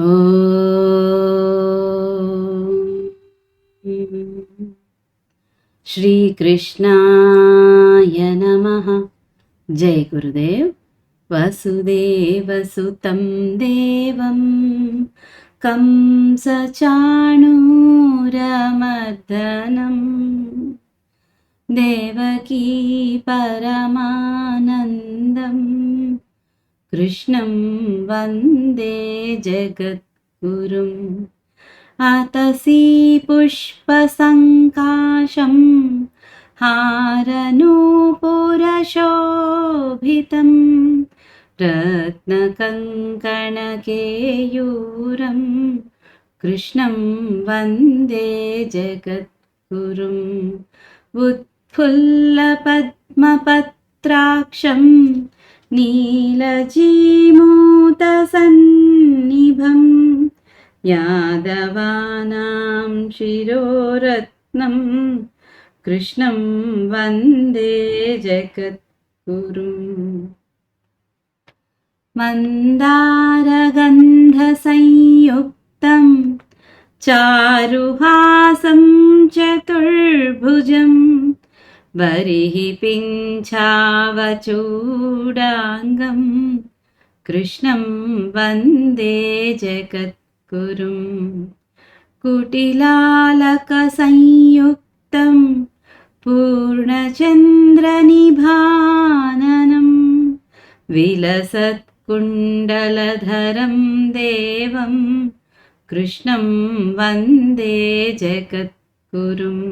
ॐ श्रीकृष्णाय नमः। जय गुरुदेव। वसुदेवसुतं देवं कंसचाणूरमर्दनं देवकी परमानन्दं कृष्णं वन्दे जगद्गुरुम्। अतसी पुष्पसङ्काशं हारनूपुरशोभितं रत्नकङ्कणकेयूरं कृष्णं वन्दे जगद्गुरुम्। उत्फुल्लपद्मपत्राक्षं नीलजीमूतसन्निभं यादवानां शिरोरत्नं कृष्णं वन्दे जगद्गुरुम्। मन्दारगन्धसंयुक्तं चारुहासं चतुर्भुजं बर्हिपिञ्छावचूडाङ्गं कृष्णं वन्दे जगद्गुरुम्। कुटिलालकसंयुक्तं पूर्णचन्द्रनिभाननं विलसत्कुण्डलधरं देवं कृष्णं वन्दे जगद्गुरुम्।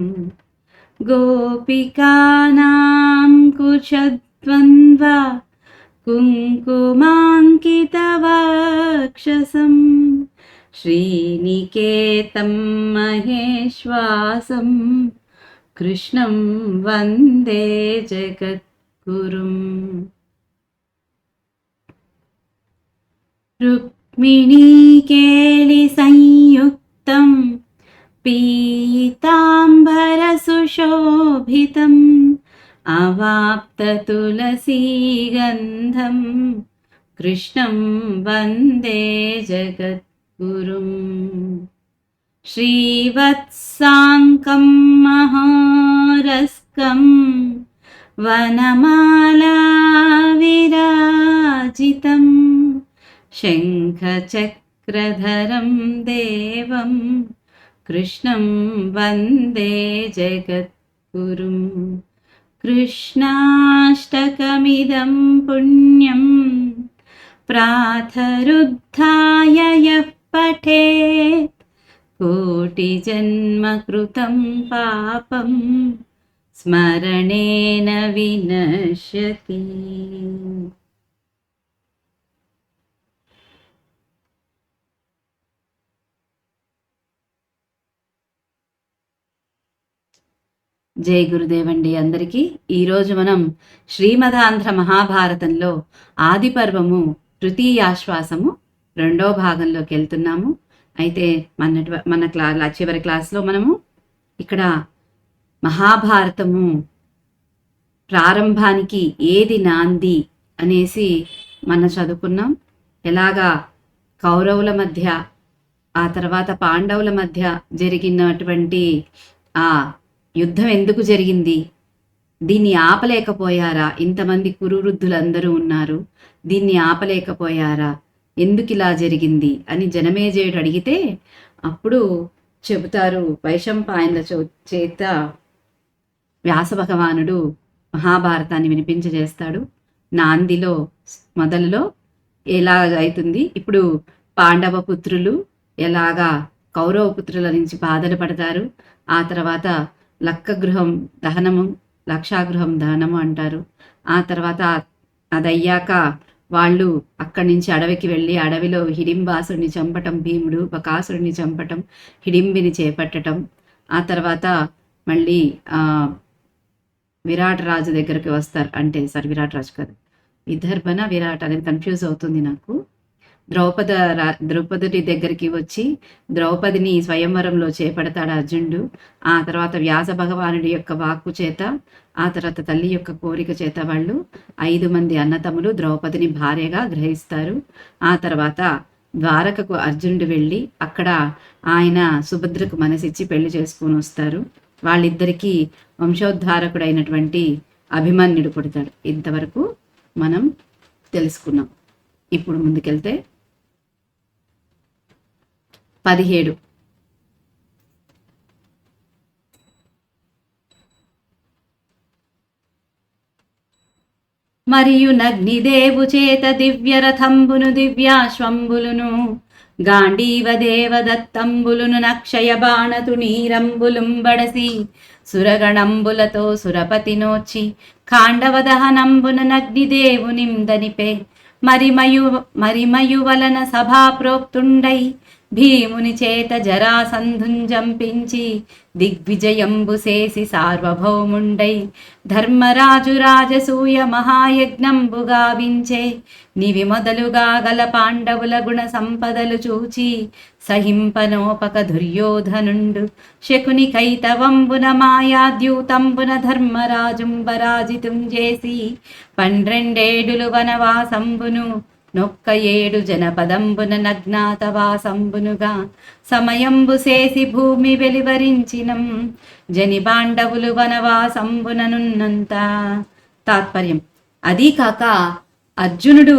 गोपिकानां कुशद्वन्द्व कुङ्कुमाङ्कितवक्षसं श्रीनिकेतं महेश्वासं कृष्णं वन्दे जगद्गुरुम्। रुक्मिणीकेलिसंयुक्तं पीताम्बरसुशोभितम् अवाप्ततुलसीगन्धं कृष्णं वन्दे जगद्गुरुम्। श्रीवत्साङ्कं महारस्कं वनमालाविराजितं शङ्खचक्रधरं देवं कृष्णं वन्दे जगद्गुरुम्। कृष्णाष्टकमिदं पुण्यं प्रातरुत्थाय यः पठेत् कोटिजन्मकृतं पापं स्मरणेन विनश्यति। జై గురుదేవండి అందరికీ. ఈరోజు మనం శ్రీమదాంధ్ర మహాభారతంలో ఆది పర్వము తృతీయాశ్వాసము రెండో భాగంలోకి వెళ్తున్నాము. అయితే మన చివరి క్లాస్లో మనము ఇక్కడ మహాభారతము ప్రారంభానికి ఏది నాంది అనేసి చదువుకున్నాం. ఎలాగా కౌరవుల మధ్య ఆ తర్వాత పాండవుల మధ్య జరిగినటువంటి ఆ యుద్ధం ఎందుకు జరిగింది, దీన్ని ఆపలేకపోయారా, ఇంతమంది కురువృద్ధులందరూ ఉన్నారు, దీన్ని ఆపలేకపోయారా, ఎందుకు ఇలా జరిగింది అని జనమేజయుడు అడిగితే అప్పుడు చెబుతారు, వైశంపాయనుల చేత వ్యాస భగవానుడు మహాభారతాన్ని వినిపించజేస్తాడు. నాందిలో మొదలులో ఎలా అవుతుంది, ఇప్పుడు పాండవ పుత్రులు ఎలాగా కౌరవ పుత్రుల నుంచి బాధలు పడతారు, ఆ తర్వాత లక్కగృహం దహనము లక్షాగృహం దహనము అంటారు. ఆ తర్వాత అదయ్యాక వాళ్ళు అక్కడి నుంచి అడవికి వెళ్ళి అడవిలో హిడింబాసుడిని చంపటం, భీముడు బకాసుడిని చంపటం, హిడింబిని చేపట్టడం, ఆ తర్వాత మళ్ళీ విరాట్ రాజు దగ్గరికి వస్తారు. అంటే విరాట్ రాజు కాదు, విదర్భన విరాట్ అనేది కన్ఫ్యూజ్ అవుతుంది నాకు. ద్రౌపది దగ్గరికి వచ్చి ద్రౌపదిని స్వయంవరంలో చేపడతాడు అర్జునుడు. ఆ తర్వాత వ్యాస భగవానుడి యొక్క వాక్కు చేత, ఆ తర్వాత తల్లి యొక్క కోరిక చేత వాళ్ళు 5 మంది అన్నతమ్ములు ద్రౌపదిని భార్యగా గ్రహిస్తారు. ఆ తర్వాత ద్వారకకు అర్జునుడు వెళ్ళి అక్కడ ఆయన సుభద్రకు మనసిచ్చి పెళ్లి చేసుకుని వస్తారు. వాళ్ళిద్దరికీ వంశోద్ధారకుడైనటువంటి అభిమన్యుడు పుడతాడు. ఇంతవరకు మనం తెలుసుకున్నాం. ఇప్పుడు ముందుకెళ్తే 17. మరియు నగ్నిదేవు చేత దివ్యరథంబును దివ్యాశ్వంబులును గాంధీవ దేవదత్తంబులును నక్షయ బాణతు నీరంబులుంబడసి సురగణంబులతో సురపతినోచి ఖాండవదహనంబున నగ్నిదేవునిందనిపే మరిమయు వలన సభాప్రోక్తుండై భీముని చేత జరాసంధుంజంపించి దిగ్విజయంబు చేసి సార్వభౌముండై ధర్మరాజు రాజసూయ మహాయజ్ఞంబు గావించే నివి మొదలుగా గల పాండవుల గుణ సంపదలు చూచి సహింపనోపక దుర్యోధనుండు శకుని కైతవంబున మాయాద్యూతంబున ధర్మరాజుంబరాజితుం చేసి 12 వనవాసంబును నొక్క 7 జనపదంబున నగ్నాతవాసంబునుగా సమయంబు చేసి భూమి వెలివరించినం జని పాండవులు వనవాసంబుననున్నంత. తాత్పర్యం: అదీ కాక అర్జునుడు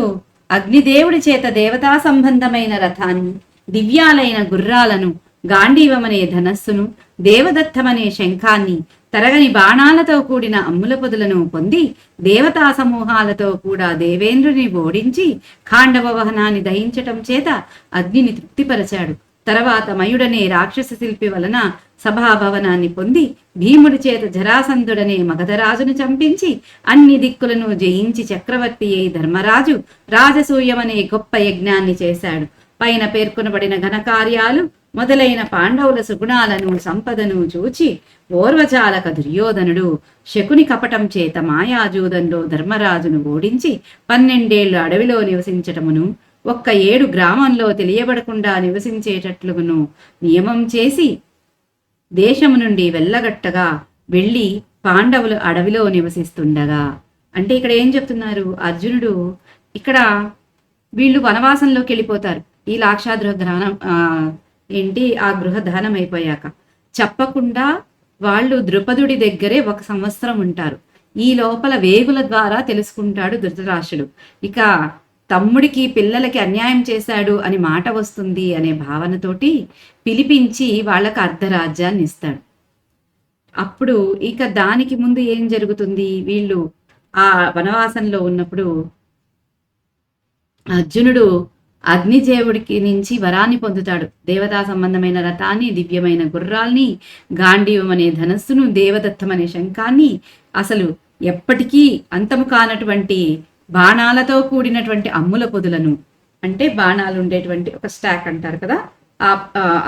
అగ్నిదేవుడి చేత దేవతా సంబంధమైన రథాన్ని, దివ్యాలైన గుర్రాలను, గాంధీవమనే ధనస్సును, దేవదత్తమనే శంఖాన్ని, తరగని బాణాలతో కూడిన అమ్ముల పొదులను పొంది దేవతా సమూహాలతో కూడా దేవేంద్రుని ఓడించి ఖాండవ వాహనాన్ని దహించటం చేత అగ్నిని తృప్తిపరచాడు. తర్వాత మయుడనే రాక్షస శిల్పి వలన సభాభవనాన్ని పొంది భీముడి చేత జరాసంధుడనే మగధరాజును చంపించి అన్ని దిక్కులను జయించి చక్రవర్తి అయి ధర్మరాజు రాజసూయమనే గొప్ప యజ్ఞాన్ని చేశాడు. పైన పేర్కొనబడిన ఘనకార్యాలు మొదలైన పాండవుల సుగుణాలను సంపదను చూచి ఓర్వచాలక దుర్యోధనుడు శకుని కపటం చేత మాయాజూదంలో ధర్మరాజును ఓడించి 12 ఏళ్లు అడవిలో నివసించటమును, 7 గ్రామంలో తెలియబడకుండా నివసించేటట్లును నియమం చేసి దేశము నుండి వెళ్ళగట్టగా వెళ్ళి పాండవులు అడవిలో నివసిస్తుండగా. అంటే ఇక్కడ ఏం చెప్తున్నారు అర్జునుడు? ఇక్కడ వీళ్ళు వనవాసంలోకి వెళ్ళిపోతారు. ఈ లాక్షాగృహ దానం ఆ గృహ దానం అయిపోయాక చెప్పకుండా వాళ్ళు ద్రుపదుడి దగ్గరే 1 సంవత్సరం ఉంటారు. ఈ లోపల వేగుల ద్వారా తెలుసుకుంటాడు ధృతరాష్ట్రుడు. ఇక తమ్ముడికి పిల్లలకి అన్యాయం చేశాడు అని మాట వస్తుంది అనే భావనతోటి పిలిపించి వాళ్ళకి అర్ధరాజ్యాన్ని ఇస్తాడు. అప్పుడు ఇక దానికి ముందు ఏం జరుగుతుంది? వీళ్ళు ఆ వనవాసంలో ఉన్నప్పుడు అర్జునుడు అగ్నిదేవుడికి నుంచి వరాన్ని పొందుతాడు. దేవతా సంబంధమైన రథాన్ని, దివ్యమైన గుర్రాల్ని, గాంధీవం అనే ధనస్సును, దేవదత్తం అనే శంఖాన్ని, అసలు ఎప్పటికీ అంతము కానటువంటి బాణాలతో కూడినటువంటి అమ్ముల పొదులను, అంటే బాణాలు ఉండేటువంటి ఒక స్టాక్ అంటారు కదా, ఆ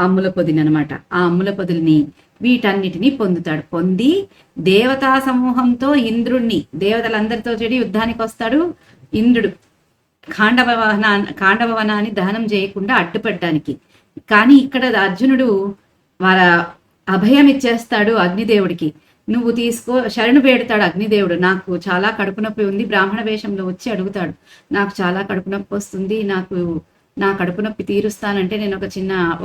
అమ్ముల పొదిని అనమాట. ఆ అమ్ముల పొదుల్ని వీటన్నిటినీ పొందుతాడు. పొంది దేవతా సమూహంతో ఇంద్రుణ్ణి, దేవతలందరితో చెడి యుద్ధానికి వస్తాడు ఇంద్రుడు ఖాండవ వనాన్ని దహనం చేయకుండా అడ్డుపడ్డానికి. కానీ ఇక్కడ అర్జునుడు వార అభయం ఇచ్చేస్తాడు అగ్నిదేవుడికి. నువ్వు తీసుకో, శరణు వేడుతాడు అగ్నిదేవుడు. నాకు చాలా కడుపు నొప్పి ఉంది. బ్రాహ్మణ వేషంలో వచ్చి అడుగుతాడు, నాకు చాలా కడుపు నొప్పి వస్తుంది, నా కడుపు నొప్పి తీరుస్తానంటే నేను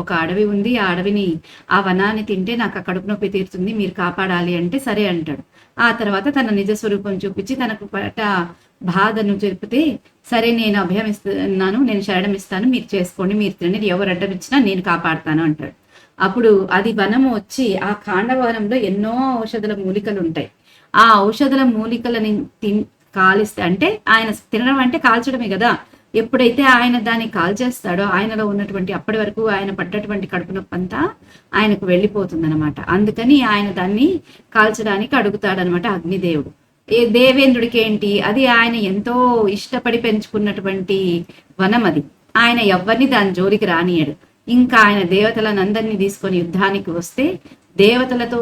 ఒక అడవి ఉంది, ఆ అడవిని, ఆ వనాన్ని తింటే నాకు ఆ కడుపు నొప్పి తీరుతుంది, మీరు కాపాడాలి అంటే సరే అంటాడు. ఆ తర్వాత తన నిజ స్వరూపం చూపించి తనకు పట బాధను చెరిపితే, సరే నేను అభయం ఇస్తున్నాను, నేను శరణం ఇస్తాను, మీరు చేసుకోండి, మీరు తినండి, ఎవరు అడ్డమిచ్చినా నేను కాపాడుతాను అంటాడు. అప్పుడు అది వనము వచ్చి, ఆ ఖాండవనంలో ఎన్నో ఔషధుల మూలికలు ఉంటాయి. ఆ ఔషధుల మూలికలని కాలిస్తే, అంటే ఆయన తినడం అంటే కాల్చడమే కదా, ఎప్పుడైతే ఆయన దాన్ని కాల్చేస్తాడో ఆయనలో ఉన్నటువంటి అప్పటి వరకు ఆయన పడ్డటువంటి కడుపు నొప్పి అంతా ఆయనకు వెళ్ళిపోతుందనమాట. అందుకని ఆయన దాన్ని కాల్చడానికి అడుగుతాడనమాట అగ్నిదేవుడు. దేవేంద్రుడికి ఏంటి, అది ఆయన ఎంతో ఇష్టపడి పెంచుకున్నటువంటి వనం అది. ఆయన ఎవరిని దాని జోలికి రానియడు. ఇంకా ఆయన దేవతలనందరినీ తీసుకొని యుద్ధానికి వస్తే దేవతలతో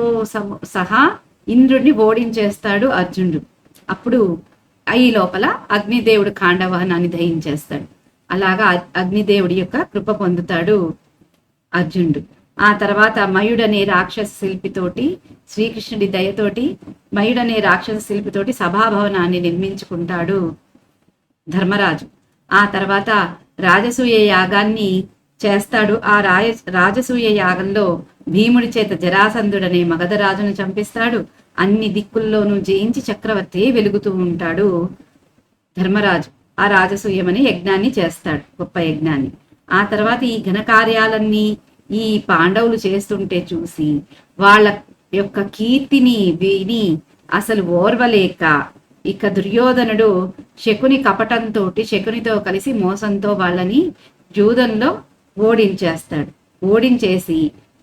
సహా ఇంద్రుడిని ఓడించేస్తాడు అర్జునుడు. అప్పుడు ఈ లోపల అగ్నిదేవుడు ఖాండవాహనాన్ని దహించేస్తాడు. అలాగా అగ్నిదేవుడి యొక్క కృప పొందుతాడు అర్జునుడు. ఆ తర్వాత మయుడనే రాక్షస శిల్పితోటి, శ్రీకృష్ణుడి దయతోటి మయుడనే రాక్షస శిల్పితోటి సభాభవనాన్ని నిర్మించుకుంటాడు ధర్మరాజు. ఆ తర్వాత రాజసూయ యాగాన్ని చేస్తాడు. ఆ రాజసూయ యాగంలో భీముడి చేత జరాసంధుడనే మగధరాజును చంపిస్తాడు. అన్ని దిక్కుల్లోనూ జయించి చక్రవర్తి వెలుగుతూ ఉంటాడు ధర్మరాజు. ఆ రాజసూయమనే యజ్ఞాన్ని చేస్తాడు, గొప్ప యజ్ఞాన్ని. ఆ తర్వాత ఈ ఘనకార్యాలన్నీ ఈ పాండవులు చేస్తుంటే చూసి వాళ్ళ యొక్క కీర్తిని విని అసలు ఓర్వలేక ఇక దుర్యోధనుడు శకుని కపటంతో, శకునితో కలిసి మోసంతో వాళ్ళని జూదంలో ఓడించేస్తాడు. ఓడించేసి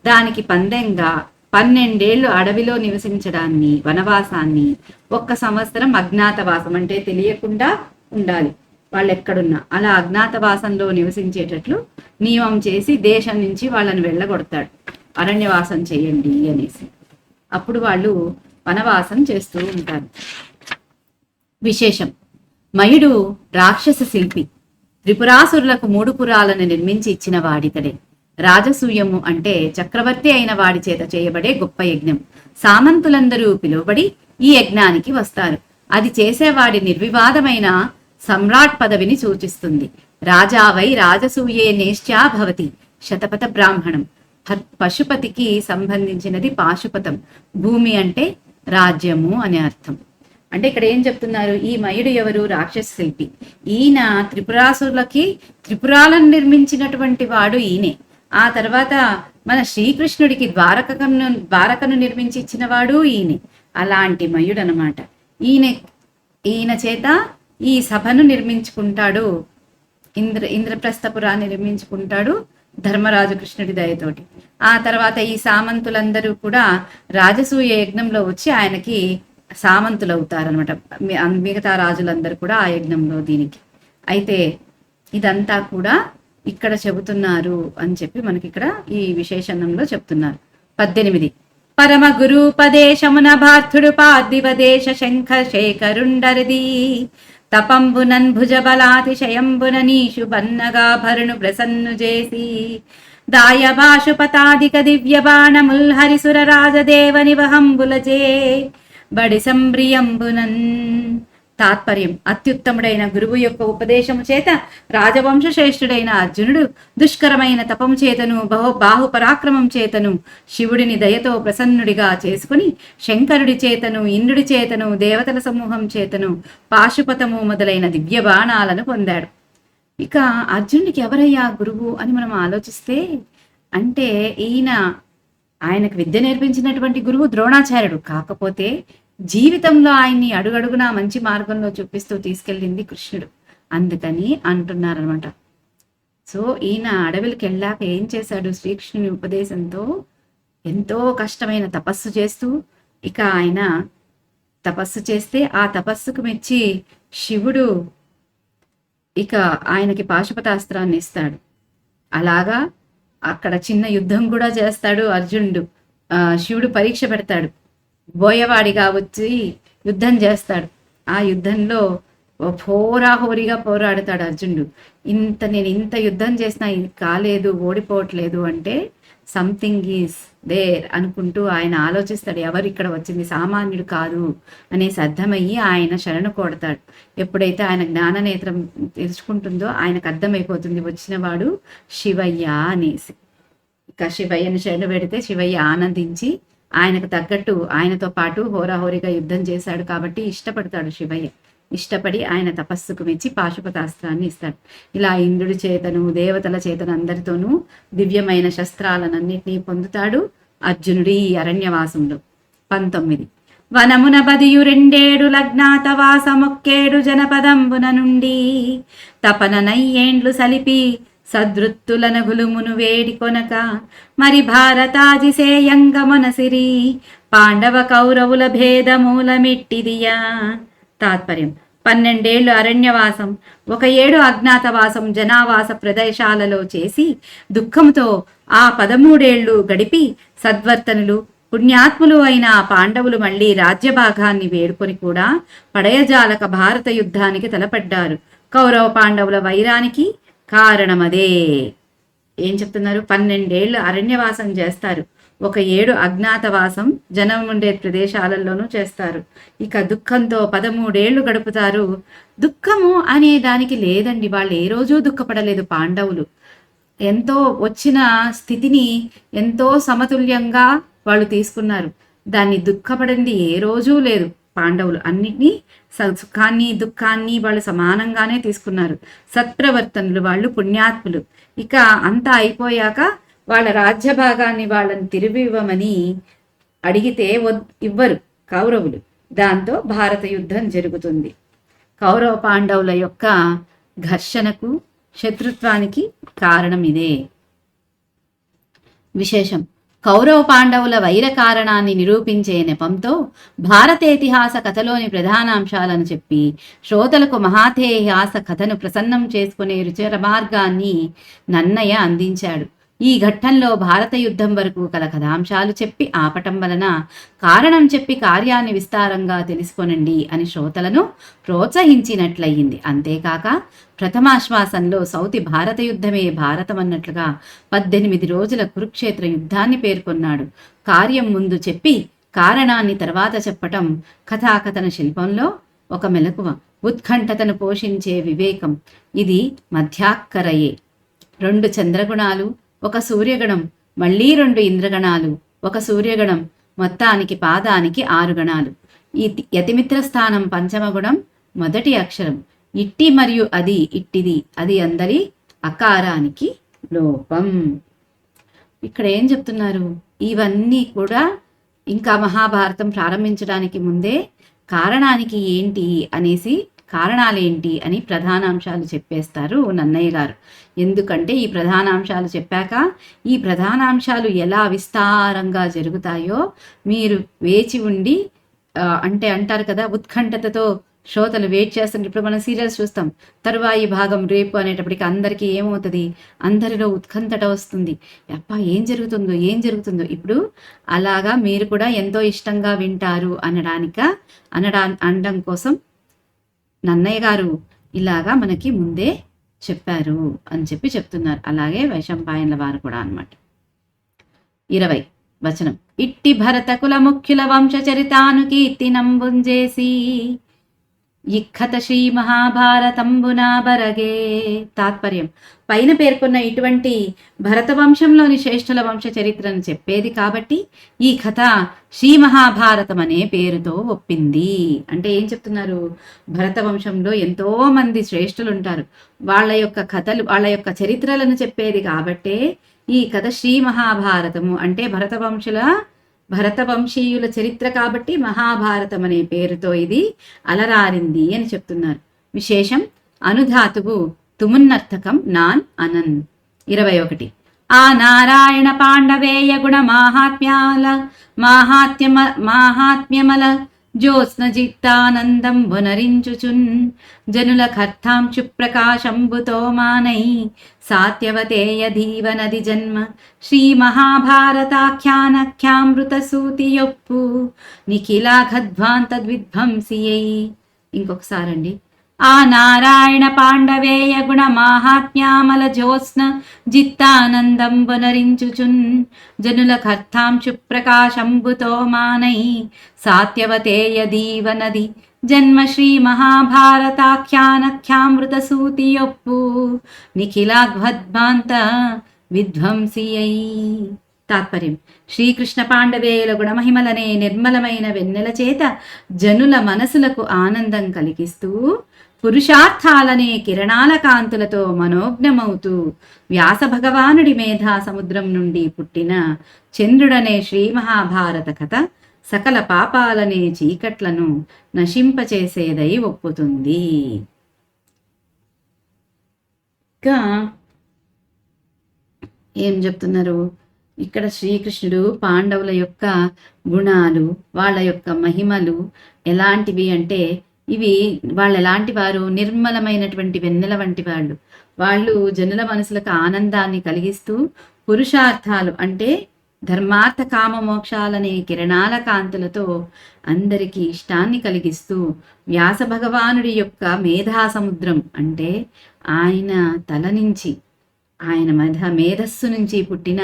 దానికి పందెంగా 12 ఏళ్ళు అడవిలో నివసించడాన్ని, వనవాసాన్ని, 1 సంవత్సరం అజ్ఞాతవాసం అంటే తెలియకుండా ఉండాలి వాళ్ళు ఎక్కడున్నా, అలా అజ్ఞాతవాసంలో నివసించేటట్లు నియమం చేసి దేశం నుంచి వాళ్ళని వెళ్ళగొడతాడు. అరణ్యవాసం చేయండి అనేసి. అప్పుడు వాళ్ళు వనవాసం చేస్తూ ఉంటారు. విశేషం: మయుడు రాక్షస శిల్పి. త్రిపురాసురులకు 3 పురాలను నిర్మించి ఇచ్చిన వాడితడే. రాజసూయము అంటే చక్రవర్తి అయిన వాడి చేత చేయబడే గొప్ప యజ్ఞం. సామంతులందరూ పిలువబడి ఈ యజ్ఞానికి వస్తారు. అది చేసేవాడి నిర్వివాదమైన సమ్రాట్ పదవిని సూచిస్తుంది. రాజావై రాజసూయే నేశ్చా భవతి. శతపథ బ్రాహ్మణం. పశుపతికి సంబంధించినది పాశుపతం. భూమి అంటే రాజ్యము అనే అర్థం. అంటే ఇక్కడ ఏం చెప్తున్నారు? ఈ మయుడు ఎవరు? రాక్షస శిల్పి. ఈయన త్రిపురాసురులకి త్రిపురాలను వాడు ఈయనే. ఆ తర్వాత మన శ్రీకృష్ణుడికి ద్వారకను నిర్మించి ఇచ్చిన వాడు ఈయనే. అలాంటి మయుడు అనమాట. ఈయన చేత ఈ సభను నిర్మించుకుంటాడు. ఇంద్రప్రస్థపురాన్ని నిర్మించుకుంటాడు ధర్మరాజు కృష్ణుడి దయతోటి. ఆ తర్వాత ఈ సామంతులందరూ కూడా రాజసూయ యజ్ఞంలో వచ్చి ఆయనకి సామంతులు అవుతారనమాట. మిగతా రాజులందరూ కూడా ఆ యజ్ఞంలో దీనికి. అయితే ఇదంతా కూడా ఇక్కడ చెబుతున్నారు అని చెప్పి మనకి ఇక్కడ ఈ విశేషణంలో చెప్తున్నారు. 18. పరమ గురూపదేశమున భార్తుడు పార్థివదేశ శంఖ శేఖరుండరిది తపంబునన్ భుజబలాతిశయంబున నీషు బన్నగాభరణు ప్రసన్ను చేసి దాయభాషుపతాదిక దివ్య బాణముల్ హరిసుర రాజదేవని వహంబులచే బడి సంబ్రియంబునన్. తాత్పర్యం: అత్యుత్తముడైన గురువు యొక్క ఉపదేశము చేత రాజవంశ శ్రేష్ఠుడైన అర్జునుడు దుష్కరమైన తపము చేతను బాహు పరాక్రమం చేతను శివుడిని దయతో ప్రసన్నుడిగా చేసుకుని శంకరుడి చేతను, ఇంద్రుడి చేతను, దేవతల సమూహం చేతను పాశుపతము మొదలైన దివ్య బాణాలను పొందాడు. ఇక అర్జునుడికి ఎవరయ్యా గురువు అని మనం ఆలోచిస్తే, అంటే ఆయనకు విద్య నేర్పించినటువంటి గురువు ద్రోణాచార్యుడు. కాకపోతే జీవితంలో ఆయన్ని అడుగడుగునా మంచి మార్గంలో చూపిస్తూ తీసుకెళ్ళింది కృష్ణుడు. అందుకని అంటున్నారనమాట. సో ఈయన అడవికి వెళ్ళాక ఏం చేశాడు? శ్రీకృష్ణుని ఉపదేశంతో ఎంతో కష్టమైన తపస్సు చేస్తూ, ఇక ఆయన తపస్సు చేస్తే ఆ తపస్సుకు మెచ్చి శివుడు ఇక ఆయనకి పాశుపతాస్త్రాన్ని ఇస్తాడు. అలాగా అక్కడ చిన్న యుద్ధం కూడా చేస్తాడు అర్జునుడు. శివుడు పరీక్ష పెడతాడు. బోయవాడిగా వచ్చి యుద్ధం చేస్తాడు. ఆ యుద్ధంలో హోరాహోరీగా పోరాడుతాడు అర్జునుడు. నేను ఇంత యుద్ధం చేసినా ఇది కాలేదు, ఓడిపోవట్లేదు అంటే సంథింగ్ ఈజ్ దేర్ అనుకుంటూ ఆయన ఆలోచిస్తాడు. ఎవరు ఇక్కడ వచ్చింది? సామాన్యుడు కాదు అనేసి అర్థమయ్యి ఆయన శరణు కోడతాడు. ఎప్పుడైతే ఆయన జ్ఞాననేత్రం తెరుచుకుంటుందో ఆయనకు అర్థమైపోతుంది వచ్చినవాడు శివయ్య అనేసి. ఇక శివయ్యను శరణు పెడితే శివయ్య ఆనందించి ఆయనకు తగ్గట్టు ఆయనతో పాటు హోరాహోరీగా యుద్ధం చేశాడు కాబట్టి ఇష్టపడతాడు శివయ్య. ఇష్టపడి ఆయన తపస్సుకు మెచ్చి పాశుపతాస్త్రాన్ని ఇస్తాడు. ఇలా ఇంద్రుడి చేతను, దేవతల చేతను అందరితోనూ దివ్యమైన శస్త్రాలన్నింటినీ పొందుతాడు అర్జునుడు ఈ అరణ్యవాసంలో. 19. వనమున బదియు 2 లగ్నాతవాసమొక్కేడు జనపదంబున నుండి తపన నయ్యేండ్లు సలిపి సదృత్తులనగులుమును వేడి కొనక మరి భారతాజిసేయంగ మనసిరి పాండవ కౌరవుల భేదమూలమిట్టిదియా. తాత్పర్యం: 12 ఏళ్ళు అరణ్యవాసం, 1 ఏడు అజ్ఞాతవాసం జనావాస ప్రదేశాలలో చేసి దుఃఖంతో ఆ 13 ఏళ్ళు గడిపి సద్వర్తనులు పుణ్యాత్ములు అయిన పాండవులు మళ్లీ రాజ్యభాగాన్ని వేడుకొని కూడా పడయజాలక భారత యుద్ధానికి తలపడ్డారు. కౌరవ పాండవుల వైరానికి కారణమదే. ఏం చెప్తున్నారు? 12 ఏళ్ళు అరణ్యవాసం చేస్తారు, ఒక 7 అజ్ఞాతవాసం జనం ఉండే ప్రదేశాలలోనూ చేస్తారు. ఇక దుఃఖంతో 13 ఏళ్ళు గడుపుతారు. దుఃఖము అనే దానికి లేదండి, వాళ్ళు ఏ రోజు దుఃఖపడలేదు పాండవులు. ఎంతో వచ్చిన స్థితిని ఎంతో సమతుల్యంగా వాళ్ళు తీసుకున్నారు. దాన్ని దుఃఖపడింది ఏ రోజూ లేదు పాండవులు. అన్నిటినీ సుఖాన్ని దుఃఖాన్ని వాళ్ళు సమానంగానే తీసుకున్నారు. సత్ప్రవర్తనలు, వాళ్ళు పుణ్యాత్ములు. ఇక అంతా అయిపోయాక వాళ్ళ రాజ్యభాగాన్ని వాళ్ళని తిరిగి ఇవ్వమని అడిగితే ఇవ్వరు కౌరవులు. దాంతో భారత యుద్ధం జరుగుతుంది. కౌరవ పాండవుల యొక్క ఘర్షణకు, శత్రుత్వానికి కారణం ఇదే. విశేషం: కౌరవ పాండవుల వైర కారణాన్ని నిరూపించే నెపంతో భారతేతిహాస కథలోని ప్రధానాంశాలను చెప్పి శ్రోతలకు మహాతేహాస కథను ప్రసన్నం చేసుకునే రుచిర మార్గాన్ని నన్నయ్య అందించాడు. ఈ ఘట్టంలో భారత యుద్ధం వరకు కల కథాంశాలు చెప్పి ఆపటం వలన కారణం చెప్పి కార్యాన్ని విస్తారంగా తెలుసుకొనండి అని శ్రోతలను ప్రోత్సహించినట్లయింది. అంతేకాక ప్రథమాశ్వాసంలో సౌతి భారత యుద్ధమే భారతం అన్నట్లుగా 18 రోజుల కురుక్షేత్ర యుద్ధాన్ని పేర్కొన్నాడు. కార్యం ముందు చెప్పి కారణాన్ని తర్వాత చెప్పటం కథాకథన శిల్పంలో ఒక మెలకువ. ఉత్కంఠతను పోషించే వివేకం. ఇది మధ్యాక్కరయే. 2 చంద్రగుణాలు, 1 సూర్యగణం, మళ్ళీ 2 ఇంద్రగణాలు, 1 సూర్యగణం, మొత్తానికి పాదానికి 6 గణాలు. ఈ యతిమిత్ర స్థానం పంచమగుణం, మొదటి అక్షరం. ఇట్టి మరియు అది, ఇట్టిది, అది అందరి అకారానికి లోపం. ఇక్కడ ఏం చెప్తున్నారు? ఇవన్నీ కూడా ఇంకా మహాభారతం ప్రారంభించడానికి ముందే కారణానికి ఏంటి అనేసి, కారణాలేంటి అని ప్రధానాంశాలు చెప్పేస్తారు నన్నయ్య గారు. ఎందుకంటే ఈ ప్రధానాంశాలు చెప్పాక ఈ ప్రధానాంశాలు ఎలా విస్తారంగా జరుగుతాయో మీరు వేచి ఉండి, అంటే అంటారు కదా, ఉత్కంఠతతో శ్రోతలు వెయిట్ చేస్తుంటే, ఇప్పుడు మనం సీరియల్స్ చూస్తాం, తరువాయి భాగం రేపు అనేటప్పటికి అందరికీ ఏమవుతుంది, అందరిలో ఉత్కంఠత వస్తుంది. అప్ప ఏం జరుగుతుందో. ఇప్పుడు అలాగా మీరు కూడా ఎంతో ఇష్టంగా వింటారు అనడం కోసం నన్నయ్య గారు ఇలాగా మనకి ముందే చెప్పారు అని చెప్తున్నారు. అలాగే వైశంపాయనుల వారు కూడా అన్నమాట. 20 వచనం: ఇట్టి భరత కుల ముఖ్యుల వంశ చరితాను కీర్తినంబుంజేసి ఇక్కత శ్రీ మహాభారతంబునా బరగే. తాత్పర్యం: పైన పేర్కొన్న ఇటువంటి భరత వంశంలోని శ్రేష్ఠుల వంశ చరిత్రను చెప్పేది కాబట్టి ఈ కథ శ్రీ మహాభారతం అనే పేరుతో ఒప్పింది. అంటే ఏం చెప్తున్నారు? భరత వంశంలో ఎంతో మంది శ్రేష్ఠులు ఉంటారు. వాళ్ళ యొక్క కథలు, వాళ్ళ యొక్క చరిత్రలను చెప్పేది కాబట్టే ఈ కథ శ్రీ మహాభారతము అంటే భరతవంశీయుల చరిత్ర కాబట్టి మహాభారతం అనే పేరుతో ఇది అలరారింది అని చెప్తున్నారు. విశేషం: అనుధాతువు తుమున్నర్థకం నాన్ అనన్. 21 ఆ నారాయణ పాండవేయ గుణ మాహాత్మ్యమల జ్యోత్స్న జిత్తానందం వనరించుచున్ జనుల కర్తాంశు ప్రకాశంబుతో మానై సాత్యవతేయ దీవనది జన్మ శ్రీ మహాభారతాఖ్యానఖ్యామృత సూతి యొప్పు నిఖిలాఘధ్వాంత ద్విధ్వంసియై. ఇంకొకసారండి. ఆ నారాయణ పాండవేయ గుణ మాహాత్మ్యామల జ్యోత్స్న జిత్తానందం వనరించుచున్ జనుల కర్తాంశు ప్రకాశంబుతో మానై సాత్యవతేయ దీవనది జన్మ శ్రీ మహాభారతాఖ్యానఖ్యామృత సూతి యొప్పు నిఖిలాధ్వద్భాంత విధ్వంసియై. తాత్పర్యం: శ్రీకృష్ణ పాండవేయుల గుణమహిమలనే నిర్మలమైన వెన్నెల చేత జనుల మనసులకు ఆనందం కలిగిస్తూ పురుషార్థాలనే కిరణాల కాంతులతో మనోజ్ఞమవుతూ వ్యాస భగవానుడి మేధా సముద్రం నుండి పుట్టిన చంద్రుడనే శ్రీ మహాభారత కథ సకల పాపాలనే చీకట్లను నశింపచేసేదై ఒప్పుతుంది. ఇంకా ఏం చెప్తున్నారు ఇక్కడ? శ్రీకృష్ణుడు పాండవుల యొక్క గుణాలు, వాళ్ళ యొక్క మహిమలు ఎలాంటివి అంటే, ఇవి వాళ్ళు ఎలాంటి వారు? నిర్మలమైనటువంటి వెన్నెల వంటి వాళ్ళు జనుల మనసులకు ఆనందాన్ని కలిగిస్తూ పురుషార్థాలు అంటే ధర్మార్థ కామ మోక్షాలనే కిరణాల కాంతులతో అందరికీ ఇష్టాన్ని కలిగిస్తూ వ్యాస భగవానుడి యొక్క మేధా సముద్రం అంటే ఆయన తల నుంచి ఆయన మేధస్సు నుంచి పుట్టిన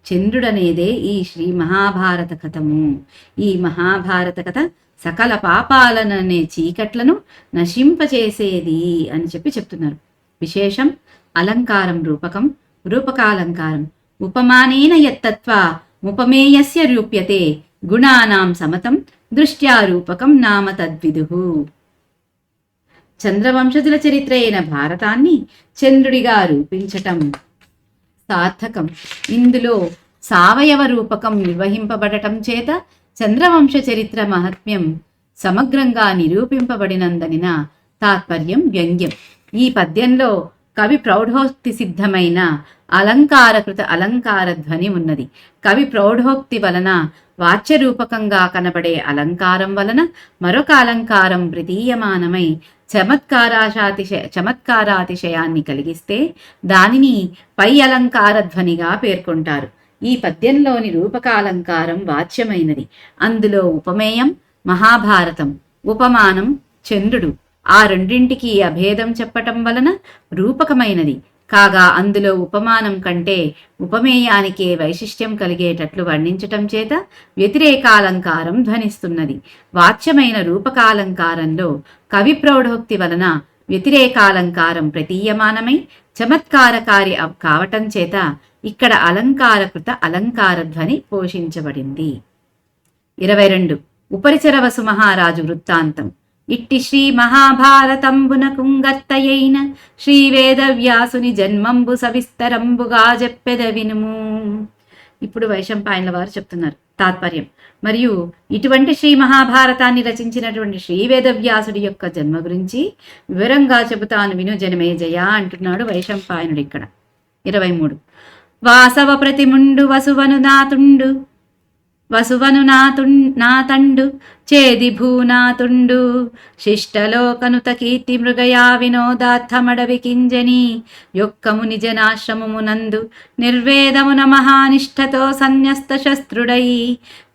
చంద్రుడనేదే ఈ శ్రీ మహాభారత కథము. ఈ మహాభారత కథ సకల పాపాలననే చీకట్లను నశింపచేసేది అని చెప్తున్నారు. విశేషం అలంకారం రూపకం, రూపకాలంకారం. ఉపమానేన యత్తత్వ ఉపమేయస్య రూప్యతే గుణానాం సమతం దృష్ట్యా రూపకం నామ తద్విదుః. చంద్రవంశజుల చరిత్ర అయిన భారతాన్ని చంద్రుడిగా రూపించటం సార్థకం. ఇందులో సావయవ రూపకం నిర్వహింపబడటం చేత చంద్రవంశ చరిత్ర మహాత్మ్యం సమగ్రంగా నిరూపింపబడినందనిన తాత్పర్యం వ్యంగ్యం. ఈ పద్యంలో కవి ప్రౌఢోక్తి సిద్ధమైన అలంకారకృత అలంకార ధ్వని ఉన్నది. కవి ప్రౌఢోక్తి వలన వాచ్యరూపకంగా కనబడే అలంకారం వలన మరొక అలంకారం ప్రతీయమానమై చమత్కారాతిశయాన్ని కలిగిస్తే దానిని పై అలంకార ధ్వనిగా పేర్కొంటారు. ఈ పద్యంలోని రూపకాలంకారం వాచ్యమైనది. అందులో ఉపమేయం మహాభారతం, ఉపమానం చంద్రుడు. ఆ రెండింటికి అభేదం చెప్పటం వలన రూపకమైనది. కాగా అందులో ఉపమానం కంటే ఉపమేయానికే వైశిష్ట్యం కలిగేటట్లు వర్ణించటం చేత వ్యతిరేకాలంకారం ధ్వనిస్తున్నది. వాచ్యమైన రూపకాలంకారంలో కవి ప్రౌఢోక్తి వలన వ్యతిరేకాలంకారం ప్రతీయమానమై చమత్కారకారి కావటం చేత ఇక్కడ అలంకారకృత అలంకార ధ్వని పోషించబడింది. 22 ఉపరిచరవసు మహారాజు వృత్తాంతం. ఇట్టి శ్రీ మహాభారతంబున కుంగర్తయైన శ్రీ వేదవ్యాసుని జన్మంబు సవిస్తరంబుగా చెప్పెద వినుము. ఇప్పుడు వైశంపాయనుల వారు చెప్తున్నారు తాత్పర్యం. మరియు ఇటువంటి శ్రీ మహాభారతాన్ని రచించినటువంటి శ్రీ వేదవ్యాసుడి యొక్క జన్మ గురించి వివరంగా చెబుతాను విను జనమేజయ అంటున్నాడు వైశంపాయనుడు ఇక్కడ. 23 వాసవ ప్రతిముండు వసువను నాతండు చేది భూనాతుండు శిష్టలోకనుత కీర్తి మృగయా వినోదార్థమడవి కింజని యొక్కము నిజనాశ్రమమునందు నిర్వేదమున మహానిష్టతో సన్యస్త శస్త్రుడై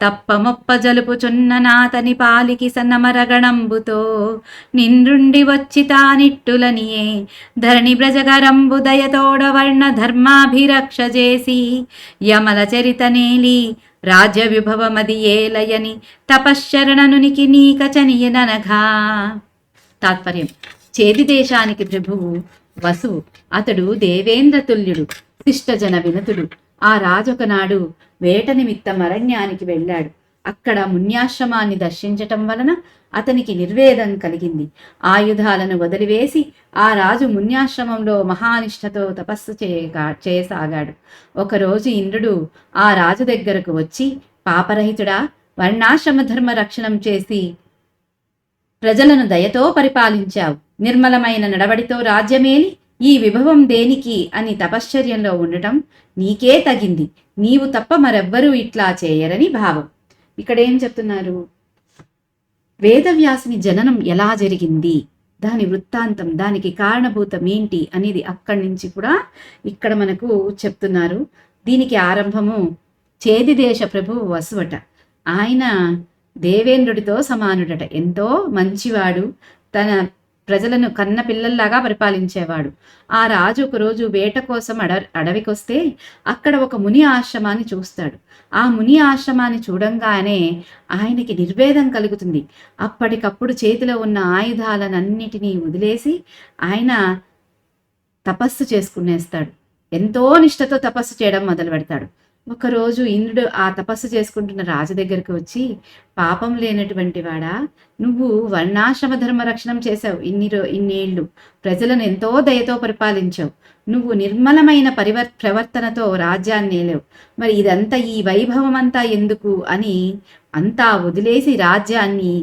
తప్పమొప్ప జలుపుచున్న నాతని పాలికి సన్నమరగణంబుతో నిన్రుండి వచ్చి తానిట్టులనియే ధరణి బ్రజగరంబు దయతోడ వర్ణ ధర్మాభిరక్ష చేసి యమల చరితనేలి రాజ్య విభవమది ఏలయని తపశ్చరణనునికి నీకచనియననఘా. తాత్పర్యం. చేది దేశానికి ప్రభువు వసువు. అతడు దేవేంద్ర తుల్యుడు, శిష్టజన వినతుడు. ఆ రాజొకనాడు వేట నిమిత్తం అరణ్యానికి వెళ్ళాడు. అక్కడ మున్యాశ్రమాన్ని దర్శించటం వలన అతనికి నిర్వేదం కలిగింది. ఆయుధాలను వదిలివేసి ఆ రాజు మున్యాశ్రమంలో మహానిష్టతో తపస్సు చేయసాగాడు. ఒకరోజు ఇంద్రుడు ఆ రాజు దగ్గరకు వచ్చి, పాపరహితుడా, వర్ణాశ్రమ ధర్మ రక్షణం చేసి ప్రజలను దయతో పరిపాలించావు. నిర్మలమైన నడవడితో రాజ్యమేలి ఈ విభవం దేనికి అని తపశ్చర్యంలో ఉండటం నీకే తగింది. నీవు తప్ప మరెవ్వరూ ఇట్లా చేయరని భావం. ఇక్కడేం చెప్తున్నారు? వేదవ్యాసుని జననం ఎలా జరిగింది, దాని వృత్తాంతం, దానికి కారణభూతం ఏంటి అనేది అక్కడి నుంచి కూడా ఇక్కడ మనకు చెప్తున్నారు. దీనికి ఆరంభము చేది దేశ ప్రభువు వసువట. ఆయన దేవేంద్రుడితో సమానుడట. ఎంతో మంచివాడు, తన ప్రజలను కన్న పిల్లల్లాగా పరిపాలించేవాడు. ఆ రాజు ఒకరోజు వేట కోసం అడవికొస్తే అక్కడ ఒక ముని ఆశ్రమాన్ని చూస్తాడు. ఆ ముని ఆశ్రమాన్ని చూడంగానే ఆయనకి నిర్వేదం కలుగుతుంది. అప్పటికప్పుడు చేతిలో ఉన్న ఆయుధాలనన్నిటినీ వదిలేసి ఆయన తపస్సు చేసుకునేస్తాడు. ఎంతో నిష్ఠతో తపస్సు చేయడం మొదలు పెడతాడు. ఒకరోజు ఇంద్రుడు ఆ తపస్సు చేసుకుంటున్న రాజు దగ్గరికి వచ్చి, పాపం లేనటువంటి వాడా, నువ్వు వర్ణాశ్రమ ధర్మ రక్షణం చేశావు, ఇన్నేళ్ళు ప్రజలను ఎంతో దయతో పరిపాలించావు, నువ్వు నిర్మలమైన ప్రవర్తనతో రాజ్యాన్ని ఏలేవు, మరి ఇదంతా ఈ వైభవం అంతా ఎందుకు అని అంతా వదిలేసి రాజ్యాన్ని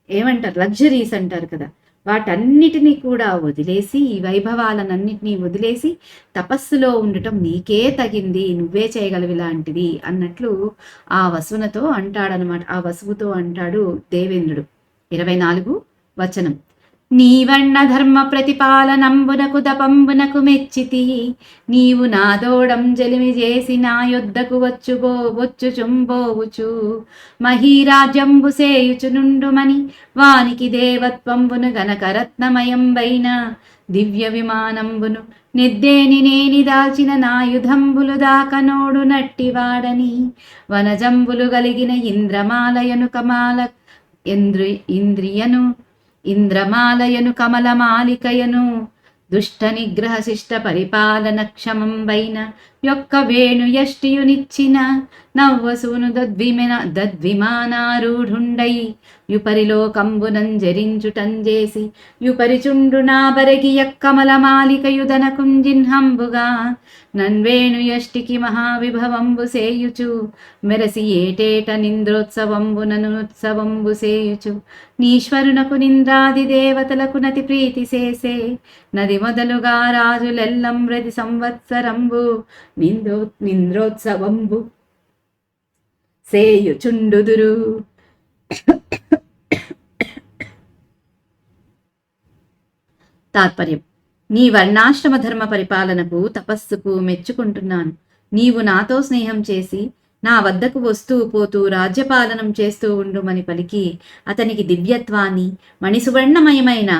ఏమంటారు, లగ్జరీస్ అంటారు కదా, వాటన్నిటినీ కూడా వదిలేసి, ఈ వైభవాలన్నిటినీ వదిలేసి తపస్సులో ఉండటం నీకే తగింది, నువ్వే చేయగలవి లాంటిది అన్నట్లు ఆ వసువుతో అంటాడనమాట. ఆ వసువుతో అంటాడు దేవేంద్రుడు. 24 వచనం. నీవన్న ధర్మ ప్రతిపాలనంబునకు దపంబునకు మెచ్చితి, నీవు నాదోడం జలిమి చేసి నా యొద్దకు వచ్చుచుంబోవుచు మహీరాజ్యంబు సేయుచునుండుమని వానికి దేవత్వంబును గనకరత్నమయంబైన దివ్య విమానంబును నెద్దేని నేని దాల్చిన నాయుధంబులు దాకనోడు నట్టివాడని వనజంబులు గలిగిన ఇంద్రమాలయను కమాల ఇంద్రియను ఇంద్రమాలయను కమలమాలికయను దుష్ట నిగ్రహ శిష్ట పరిపాలన క్షమంబైన యొక్క వేణు యష్టియునిచ్చిన నవ్వసూను దద్విమానారూఢుండై యుపరిలోకంబునంజరించుటంజేసి యుపరిచుండు నా బరగి యక్కమల మాలికయుదన కుంజిన్హంబుగా నన్వేణు యష్టికి మహావిభవంబు సేయుచు మెరసి ఏటేట నింద్రోత్సవంబుననుత్సవంబు సేయుచు నీశ్వరునకు నింద్రాది దేవతలకు నతి ప్రీతి చేసే నది మొదలుగా రాజులెల్లం ప్రతి సంవత్సరంబు నింద్రోత్సవంబు సేయుచుండుదురు. తాత్పర్యం: నీ వర్ణాశ్రమ ధర్మ పరిపాలనకు తపస్సుకు మెచ్చుకుంటున్నాను. నీవు నాతో స్నేహం చేసి నా వద్దకు వస్తూ పోతూ రాజ్యపాలనం చేస్తూ ఉండుమని పలికి అతనికి దివ్యత్వాన్ని, మణిసువర్ణమయమైన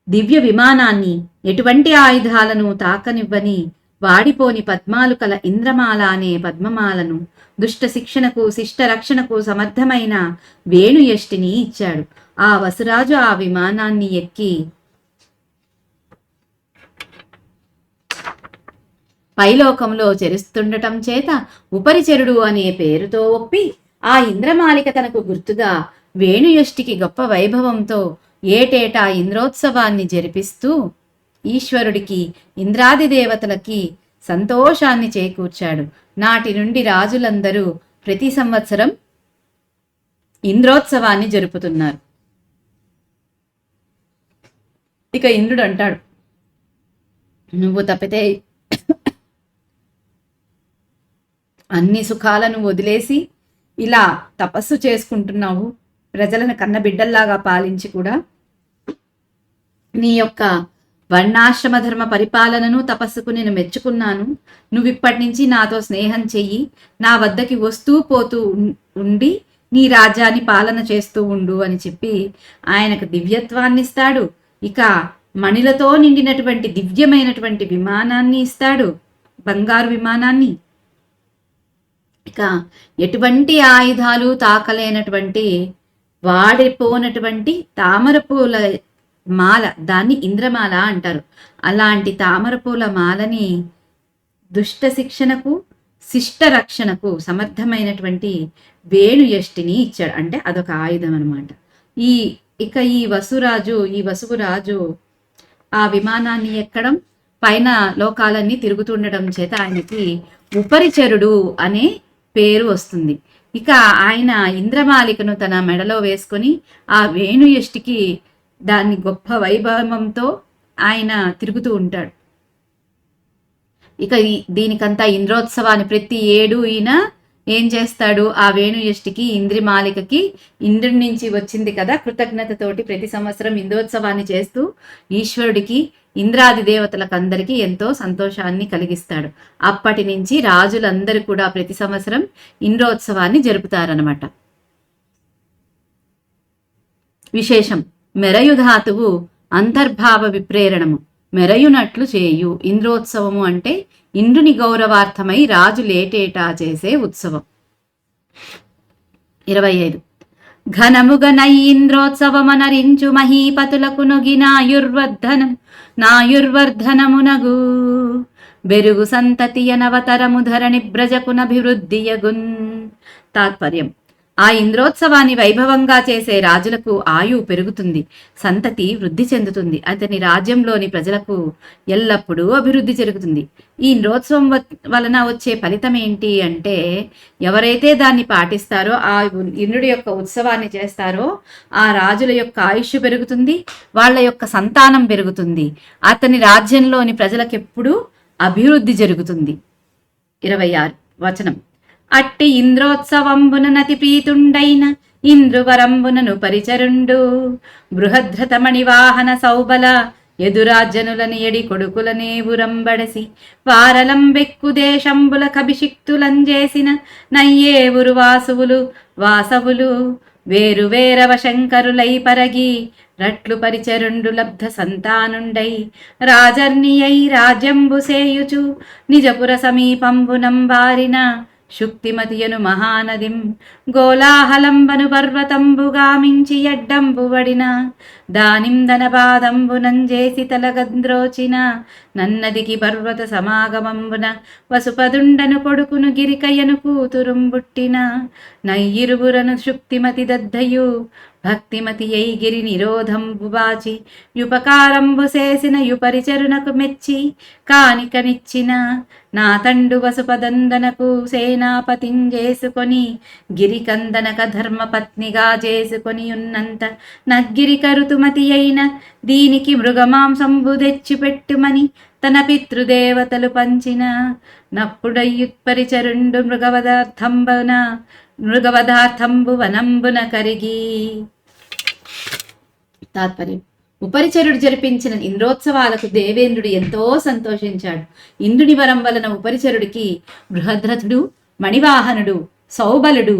దివ్య విమానాన్ని, ఎటువంటి ఆయుధాలను తాకనివ్వని వాడిపోని పద్మాలు కల ఇంద్రమాల అనే పద్మమాలను, దుష్ట శిక్షణకు శిష్ట రక్షణకు సమర్థమైన వేణుయష్టిని ఇచ్చాడు. ఆ వసురాజు ఆ విమానాన్ని ఎక్కి పైలోకంలో చెరుస్తుండటం చేత ఉపరిచరుడు అనే పేరుతో ఒప్పి ఆ ఇంద్రమాలిక తనకు గుర్తుగా వేణుయష్టికి గొప్ప వైభవంతో ఏటేటా ఇంద్రోత్సవాన్ని జరిపిస్తూ ఈశ్వరుడికి, ఇంద్రాది దేవతలకి సంతోషాన్ని చేకూర్చాడు. నాటి నుండి రాజులందరూ ప్రతి సంవత్సరం ఇంద్రోత్సవాన్ని జరుపుతున్నారు. ఇక ఇంద్రుడు అంటాడు, నువ్వు తప్పితే అన్ని సుఖాలను వదిలేసి ఇలా తపస్సు చేసుకుంటున్నావు. ప్రజలను కన్నబిడ్డల్లాగా పాలించి కూడా నీ యొక్క వర్ణాశ్రమ ధర్మ పరిపాలనను తపస్సుకు నేను మెచ్చుకున్నాను. నువ్విప్పటి నుంచి నాతో స్నేహం చెయ్యి, నా వద్దకి వస్తూ పోతూ ఉండి నీ రాజ్యాన్ని పాలన చేస్తూ ఉండు అని చెప్పి ఆయనకు దివ్యత్వాన్ని ఇస్తాడు. ఇక మణిలతో నిండినటువంటి దివ్యమైనటువంటి విమానాన్ని ఇస్తాడు, బంగారు విమానాన్ని. ఇక ఎటువంటి ఆయుధాలు తాకలేనటువంటి వాడిపోనటువంటి తామరపూల మాల, దాన్ని ఇంద్రమాల అంటారు. అలాంటి తామరపూల మాలని దుష్ట శిక్షణకు శిష్ట రక్షణకు సమర్థమైనటువంటి వేణుయష్టిని ఇచ్చాడు. అంటే అదొక ఆయుధం అనమాట. ఈ వసురాజు ఆ విమానాన్ని ఎక్కడం, పైన లోకాలన్నీ తిరుగుతుండడం చేత ఆయనకి ఉపరిచరుడు అనే పేరు వస్తుంది. ఇక ఆయన ఇంద్రమాలికను తన మెడలో వేసుకొని ఆ వేణుయష్టికి దాన్ని గొప్ప వైభవంతో ఆయన తిరుగుతూ ఉంటాడు. ఇక దీనికంతా ఇంద్రోత్సవాన్ని ప్రతి ఏడు ఈయన ఏం చేస్తాడు, ఆ వేణుయష్టికి ఇంద్రిమాలికకి ఇంద్రుడి నుంచి వచ్చింది కదా కృతజ్ఞతతోటి ప్రతి సంవత్సరం ఇంద్రోత్సవాన్ని చేస్తూ ఈశ్వరుడికి, ఇంద్రాది దేవతలకు అందరికీ ఎంతో సంతోషాన్ని కలిగిస్తాడు. అప్పటి నుంచి రాజులందరూ కూడా ప్రతి సంవత్సరం ఇంద్రోత్సవాన్ని జరుపుతారనమాట. విశేషం: మెరయుధాతువు అంతర్భావ విప్రేరణము, మెరయునట్లు చేయు. ఇంద్రోత్సవము అంటే ఇంద్రుని గౌరవార్థమై రాజు లేటేటా చేసే ఉత్సవం. 25. ఘనముగనై ఇంద్రోత్సవమనరించు మహీపతులకు నొగి నాయుర్వర్ధనమునగు బెరుగు సంతతియ నవతరము ధరణి బ్రజకునభివృద్ధియగున్. తాత్పర్యం: ఆ ఇంద్రోత్సవాన్ని వైభవంగా చేసే రాజులకు ఆయువు పెరుగుతుంది, సంతతి వృద్ధి చెందుతుంది, అతని రాజ్యంలోని ప్రజలకు ఎల్లప్పుడూ అభివృద్ధి జరుగుతుంది. ఈ ఇంద్రోత్సవం వలన వచ్చే ఫలితం ఏంటి అంటే, ఎవరైతే దాన్ని పాటిస్తారో, ఆ ఇంద్రుడి యొక్క ఉత్సవాన్ని చేస్తారో ఆ రాజుల యొక్క ఆయుష్ పెరుగుతుంది, వాళ్ళ యొక్క సంతానం పెరుగుతుంది, అతని రాజ్యంలోని ప్రజలకెప్పుడూ అభివృద్ధి జరుగుతుంది. 26 వచనం: అట్టి ఇంద్రోత్సవంబున నతి ప్రీతుండైన ఇంద్రువరంబునను పరిచరుండు బృహద్రతమణి వాహన సౌబల ఎదురాజ్జనులని ఎడి కొడుకులనే ఉరంబడసి వారలంబెక్కు దేశంబుల కభిషిక్తులంజేసిన నయ్యేవురు వాసవులు వేరువేరవ శంకరులై పరగి రట్లు పరిచరుండు లబ్ధ సంతానుండై రాజర్నియై రాజ్యంబు సేయుచు నిజపుర సమీపంబునంబారిన శుక్తిమతియను మహానదిం గోలాహలంబను పర్వతంబుగామించి ఎడ్డంబువడిన దానిందనబాదంబునంజేసి తలగంద్రోచిన నన్నదికి పర్వత సమాగమంబున వసుపదుండను కొడుకును గిరికయ్యను కూతురుంబుట్టిన నయ్యిరువురను శుక్తిమతి దద్దయు భక్తిమతి అయి గిరి నిరోధంబు బాచి యుపకారంబు చేసిన యుపరిచరునకు మెచ్చి కానికనిచ్చిన నా తండు వసుపదందనకు సేనాపతింజేసుకొని గిరికందనక ధర్మపత్నిగా చేసుకొని ఉన్నంత నగ్గిరిక ఋతుమతి అయిన దీనికి మృగమాంసంబు తెచ్చిపెట్టుమని తన పితృదేవతలు పంచిన నప్పుడయ్యుత్పరిచరుండు మృగవధార్థంబు వనంబున కరిగి. తాత్పర్యం: ఉపరిచరుడు జరిపించిన ఇంద్రోత్సవాలకు దేవేంద్రుడు ఎంతో సంతోషించాడు. ఇంద్రుని వరం వలన ఉపరిచరుడికి బృహద్రథుడు, మణివాహనుడు, సౌబలుడు,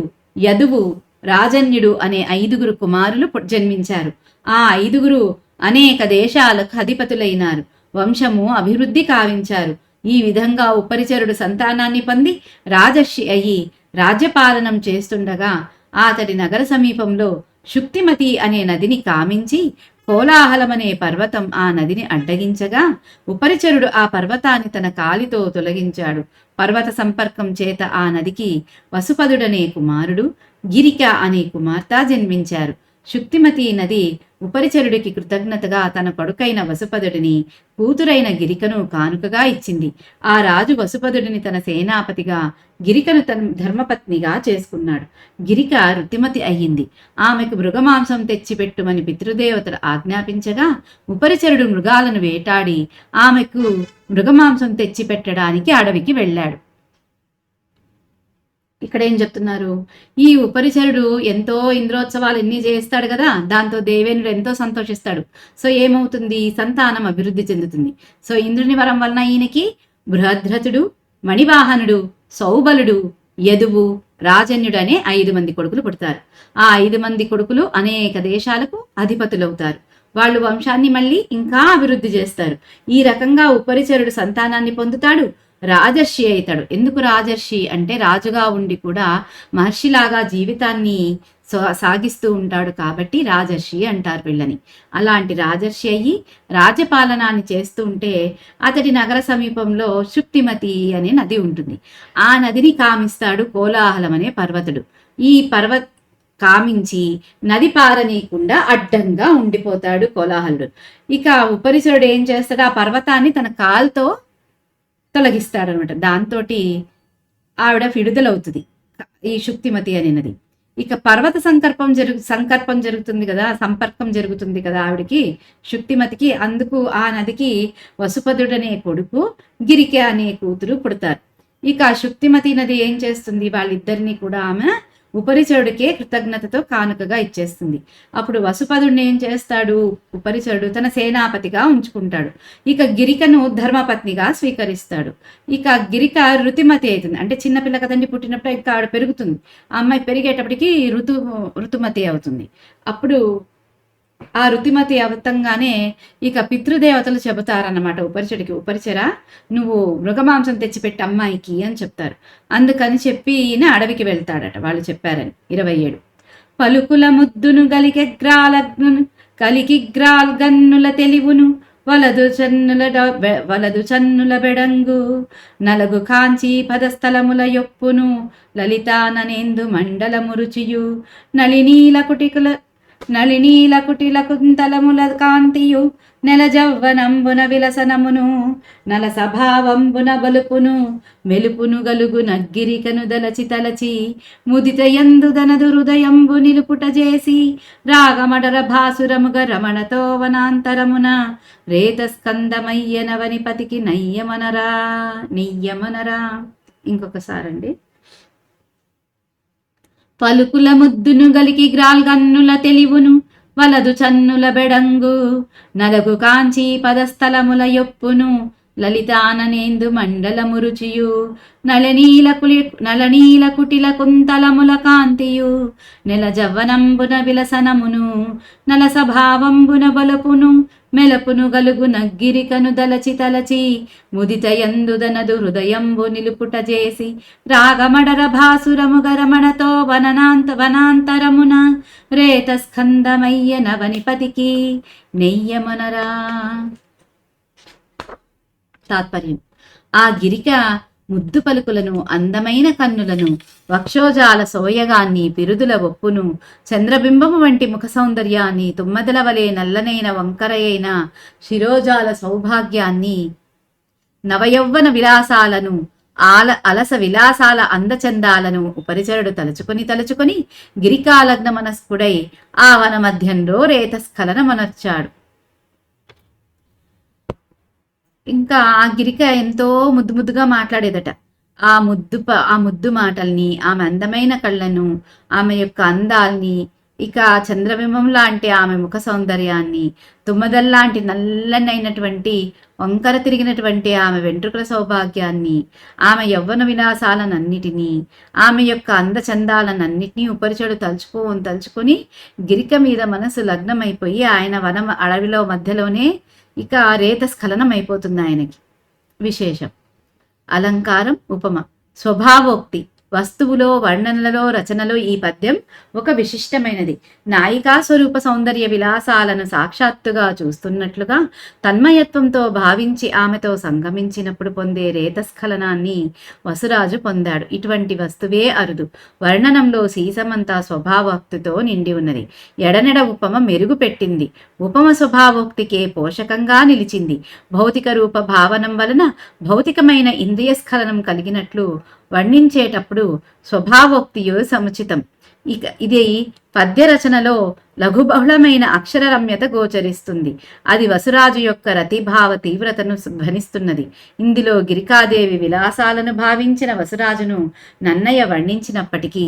యదువు, రాజన్యుడు అనే 5 కుమారులు జన్మించారు. ఆ 5 అనేక దేశాలకు అధిపతులైనారు. వంశము అభివృద్ధి కావించారు. ఈ విధంగా ఉపరిచరుడు సంతానాన్ని పొంది రాజర్షి అయి రాజ్యపాలనం చేస్తుండగా అతడి నగర సమీపంలో శుక్తిమతి అనే నదిని కామించి కోలాహలమనే పర్వతం ఆ నదిని అడ్డగించగా ఉపరిచరుడు ఆ పర్వతాన్ని తన కాలితో తొలగించాడు. పర్వత సంపర్కం చేత ఆ నదికి వసుపదుడనే కుమారుడు, గిరిక అనే కుమార్తె జన్మించారు. శుక్తిమతి నది ఉపరిచరుడికి కృతజ్ఞతగా తన కొడుకైన వసుపదుడిని, కూతురైన గిరికను కానుకగా ఇచ్చింది. ఆ రాజు వసుపదుడిని తన సేనాపతిగా, గిరికను తన ధర్మపత్నిగా చేసుకున్నాడు. గిరిక ఋతుమతి అయ్యింది. ఆమెకు మృగమాంసం తెచ్చిపెట్టుమని పితృదేవతలు ఆజ్ఞాపించగా ఉపరిచరుడు మృగాలను వేటాడి ఆమెకు మృగమాంసం తెచ్చిపెట్టడానికి అడవికి వెళ్ళాడు. ఇక్కడ ఏం చెప్తున్నారు? ఈ ఉపరిచరుడు ఎంతో ఇంద్రోత్సవాలు ఎన్ని చేస్తాడు కదా, దాంతో దేవేంద్రుడు ఎంతో సంతోషిస్తాడు. సో ఏమవుతుంది? సంతానం అభివృద్ధి చెందుతుంది. సో ఇంద్రుని వరం వలన ఈయనకి బృహద్రథుడు, మణివాహనుడు, సౌబలుడు, యదువు, రాజన్యుడు అనే 5 మంది కొడుకులు పుడతారు. ఆ 5 మంది కొడుకులు అనేక దేశాలకు అధిపతులవుతారు. వాళ్ళు వంశాన్ని మళ్ళీ ఇంకా అభివృద్ధి చేస్తారు. ఈ రకంగా ఉపరిచరుడు సంతానాన్ని పొందుతాడు, రాజర్షి అవుతాడు. ఎందుకు రాజర్షి అంటే రాజుగా ఉండి కూడా మహర్షిలాగా జీవితాన్ని సాగిస్తూ ఉంటాడు కాబట్టి రాజర్షి అంటారు వీళ్ళని. అలాంటి రాజర్షి అయ్యి రాజ్యపాలనాన్ని చేస్తూ ఉంటే అతడి నగర సమీపంలో శుక్తిమతి అనే నది ఉంటుంది. ఆ నదిని కామిస్తాడు కోలాహలం అనే పర్వతుడు. ఈ కామించి నది పారనీయకుండా అడ్డంగా ఉండిపోతాడు కోలాహలుడు. ఇక ఉపరిచరుడు ఏం చేస్తాడు? ఆ పర్వతాన్ని తన కాలుతో తొలగిస్తాడనమాట. దాంతో ఆవిడ విడుదలవుతుంది, ఈ శుక్తిమతి అనేది. ఇక పర్వత సంకర్పం జరుగుతుంది కదా, సంపర్కం జరుగుతుంది కదా ఆవిడికి, శుక్తిమతికి. అందుకు ఆ నదికి వసుపదుడనే కొడుకు, గిరిక అనే కూతురు పుడతారు. ఇక శుక్తిమతి నది ఏం చేస్తుంది? వాళ్ళిద్దరినీ కూడా ఆమె ఉపరిచరుడికే కృతజ్ఞతతో కానుకగా ఇచ్చేస్తుంది. అప్పుడు వసుపదుడిని ఏం చేస్తాడు? ఉపరిచరుడు తన సేనాపతిగా ఉంచుకుంటాడు. ఇక గిరికను ధర్మపత్నిగా స్వీకరిస్తాడు. ఇక గిరిక ఋతుమతి అవుతుంది. అంటే చిన్నపిల్ల కదండి, పుట్టినప్పుడు ఇంకా ఆవిడ పెరుగుతుంది. ఆ అమ్మాయి పెరిగేటప్పటికి ఋతుమతి అవుతుంది. అప్పుడు ఆ ఋతుమతి అవతంగానే ఇక పితృదేవతలు చెబుతారన్నమాట ఉపరిచరుడికి, ఉపరిచర నువ్వు మృగమాంసం తెచ్చిపెట్టి అమ్మాయికి అని చెప్తారు. అందుకని చెప్పి ఈయన అడవికి వెళ్తాడట, వాళ్ళు చెప్పారని. 27 పలుకుల ముద్దును కలికిగ్రాల్ గన్నుల తెలివును వలదు చన్నుల బెడంగు నలగు కాంచి పదస్థలముల యొప్పును లలితాననేందు మండలము రుచియు నళినీల కుటిల కుంతలముల కాంతియు నెల జవ్వనంబున విలసనమును నల సభావంబున బలుపును మెలుపును గలుగు నగ్గిరికను తలచి ముదితయందు దనదు హృదయంబు నిలుపుట చేసి రాగమడర భాసురముగ రమణతో వనాంతరమున రేత స్కందమయ్యనవని పతికి నెయ్యమనరా. ఇంకొకసారండి. పలుకుల ముద్దును గలికి గ్రాల్గన్నుల తెలివును వలదు చన్నుల బెడంగు నలగు కాంచి పదస్థలముల యొప్పును లలితాననేందు మండలమురుచియు నళనీల కుటిల కుంతలముల కాంతియు నెల జవ్వనంబున విలసనమును నల స్వభావంబున బలపును మెలపును గలుగు నగ్గిరికను దలచి తలచి ముదితయందుదనదు హృదయంబు నిలుపుట చేసి రాగమడర భాసురము గరమణతో వనాంతరమున రేత స్కందమయ్య నవనిపతికి నెయ్యమనరా. తాత్పర్యం: ఆ గిరిక ముద్దు పలుకులను, అందమైన కన్నులను, వక్షోజాల సోయగాన్ని, పిరుదుల ఒప్పును, చంద్రబింబము వంటి ముఖ సౌందర్యాన్ని, తుమ్మదల వలె నల్లనైన వంకరయైన శిరోజాల సౌభాగ్యాన్ని, నవయౌవన విలాసాలను, అలస విలాసాల అందచందాలను ఉపరిచరుడు తలుచుకొని గిరికాలగ్న మనస్కుడై ఆ వన మధ్యంలో రేతస్ఖలనమనర్చాడు. ఇంకా ఆ గిరిక ఎంతో ముద్దుగా మాట్లాడేదట. ఆ ముద్దు మాటల్ని, ఆమె అందమైన కళ్ళను, ఆమె యొక్క అందాల్ని, ఇక చంద్రబింబం లాంటి ఆమె ముఖ సౌందర్యాన్ని, తుమ్మదల్లాంటి నల్లనైనటువంటి వంకర తిరిగినటువంటి ఆమె వెంట్రుకల సౌభాగ్యాన్ని, ఆమె యవ్వన విలాసాలనన్నిటినీ, ఆమె యొక్క అందచందాలనన్నిటినీ ఉపరిచడు తలుచుకొని గిరిక మీద మనసు లగ్నమైపోయి ఆయన అడవిలో మధ్యలోనే ఇక రేతస్ఖలనం అయిపోతుంది ఆయనకి. విశేషం: అలంకారం, ఉపమ, స్వభావోక్తి, వస్తువులో, వర్ణనలలో, రచనలో ఈ పద్యం ఒక విశిష్టమైనది. నాయికా స్వరూప సౌందర్య విలాసాలను సాక్షాత్తుగా చూస్తున్నట్లుగా తన్మయత్వంతో భావించి ఆమెతో సంగమించినప్పుడు పొందే రేతస్ఖలనాన్ని వసురాజు పొందాడు. ఇటువంటి వస్తువే అరుదు. వర్ణనంలో సీసమంతా స్వభావోక్తితో నిండి ఉన్నది. ఎడనెడ ఉపమ మెరుగు పెట్టింది. ఉపమ స్వభావోక్తికే పోషకంగా నిలిచింది. భౌతిక రూప భావనం వలన భౌతికమైన ఇంద్రియస్ఖలనం కలిగినట్లు వర్ణించేటప్పుడు స్వభావోక్తియు సముచితం. ఇది పద్య రచనలో లఘుబహుళమైన అక్షర రమ్యత గోచరిస్తుంది. అది వసురాజు యొక్క రతిభావ తీవ్రతను ధ్వనిస్తున్నది. ఇందులో గిరికాదేవి విలాసాలను భావించిన వసురాజును నన్నయ్య వర్ణించినప్పటికీ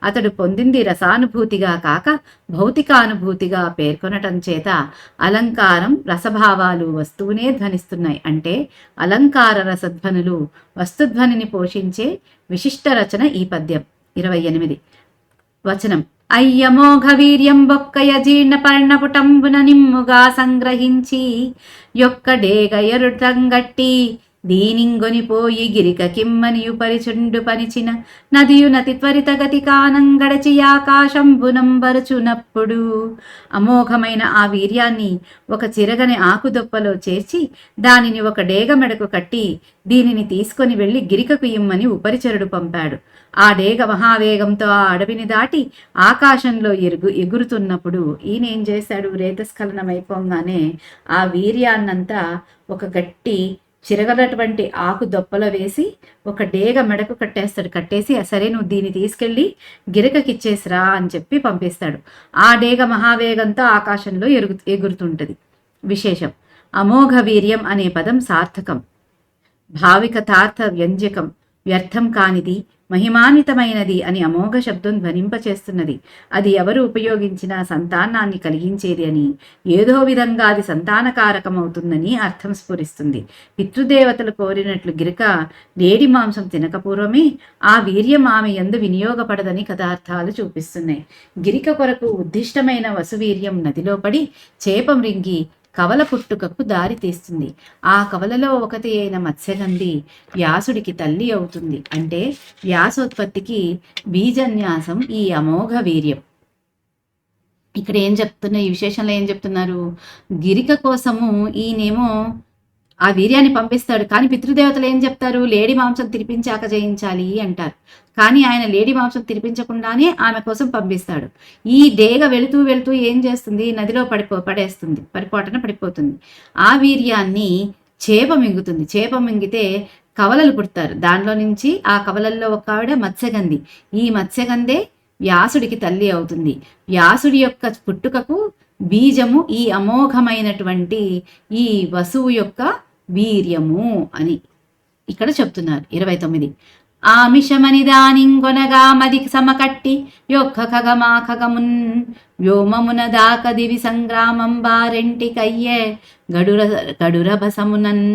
అతడు పొందింది రసానుభూతిగా కాక భౌతికానుభూతిగా పేర్కొనటం చేత అలంకారం, రసభావాలు వస్తువునే ధ్వనిస్తున్నాయి. అంటే అలంకార రసధ్వనులు వస్తుధ్వనిని పోషించే విశిష్ట రచన ఈ పద్యం. 28 వచనం: అయ్యమోఘ వీర్యం బొక్కయ జీర్ణ పర్ణపుటంబున నిమ్ముగా సంగ్రహించి యొక్క డేగయరుటంగట్టి దీనింగొనిపోయి గిరిక కిమ్మనియు పరిచుండు పనిచిన నదియు నతి త్వరిత గతి కానంగడచి ఆకాశంబునంబరుచునప్పుడు అమోఘమైన ఆ వీర్యాన్ని ఒక చిరగని ఆకుదొప్పలో చేర్చి దానిని ఒక డేగ మెడకు కట్టి దీనిని తీసుకొని వెళ్లి గిరికకు ఇమ్మని ఉపరిచరుడు పంపాడు. ఆ డేగ మహావేగంతో ఆ అడవిని దాటి ఆకాశంలో ఎగురుతున్నప్పుడు ఈయనేం చేశాడు? రేతస్ఖలనం అయిపోగానే ఆ వీర్యాన్నంతా ఒక గట్టి చిరగనటువంటి ఆకు దొప్పలో వేసి ఒక డేగ మెడకు కట్టేసి సరే నువ్వు దీన్ని తీసుకెళ్ళి గిరికకిచ్చేసిరా అని చెప్పి పంపిస్తాడు. ఆ డేగ మహావేగంతో ఆకాశంలో ఎగురుతుంటది. విశేషం: అమోఘ వీర్యం అనే పదం సార్థకం, భావికతార్థ వ్యంజకం, వ్యర్థం కానిది, మహిమాన్వితమైనది అని అమోఘ శబ్దం ధ్వనింపచేస్తున్నది. అది ఎవరు ఉపయోగించినా సంతానాన్ని కలిగించేది అని, ఏదో విధంగా అది సంతానకారకమవుతుందని అర్థం స్ఫురిస్తుంది. పితృదేవతలు కోరినట్లు గిరిక లేడి మాంసం తినకపూర్వమే ఆ వీర్యం ఆమె యందు వినియోగపడదని కథార్థాలు చూపిస్తున్నాయి. గిరిక కొరకు ఉద్దిష్టమైన వసువీర్యం నదిలో పడి చేప మృంగి కవల పుట్టుకకు దారి తీస్తుంది. ఆ కవలలో ఒకటి అయిన మత్స్యగంధి వ్యాసుడికి తల్లి అవుతుంది. అంటే వ్యాసోత్పత్తికి బీజన్యాసం ఈ అమోఘ వీర్యం. ఇక్కడ ఏం చెప్తున్నా, ఈ విశేషంలో ఏం చెప్తున్నారు? గిరిక కోసము ఈయనేమో ఆ వీర్యాన్ని పంపిస్తాడు, కానీ పితృదేవతలు ఏం చెప్తారు? లేడి మాంసం తినిపించాక చేయించాలి అంటారు. కానీ ఆయన లేడి మాంసం తినిపించకుండానే ఆమె కోసం పంపిస్తాడు. ఈ డేగ వెళుతూ ఏం చేస్తుంది? నదిలో పరిపోటన పడిపోతుంది. ఆ వీర్యాన్ని చేప మింగుతుంది. చేప మింగితే కవలలు పుడతారు. దానిలో నుంచి ఆ కవలల్లో ఒక ఆవిడ మత్స్యగంధి. ఈ మత్స్యగంధే వ్యాసుడికి తల్లి అవుతుంది. వ్యాసుడి యొక్క పుట్టుకకు బీజము ఈ అమోఘమైనటువంటి ఈ వసువు యొక్క వీర్యము అని ఇక్కడ చెప్తున్నారు. 29 ఆమిషమని దానింగొనగా మది సమకట్టి యొక్క ఖగమా ఖగమున్ వ్యోమమున దాక దివి సంగ్రామం బారెంటి కయ్యే గడురభసమునన్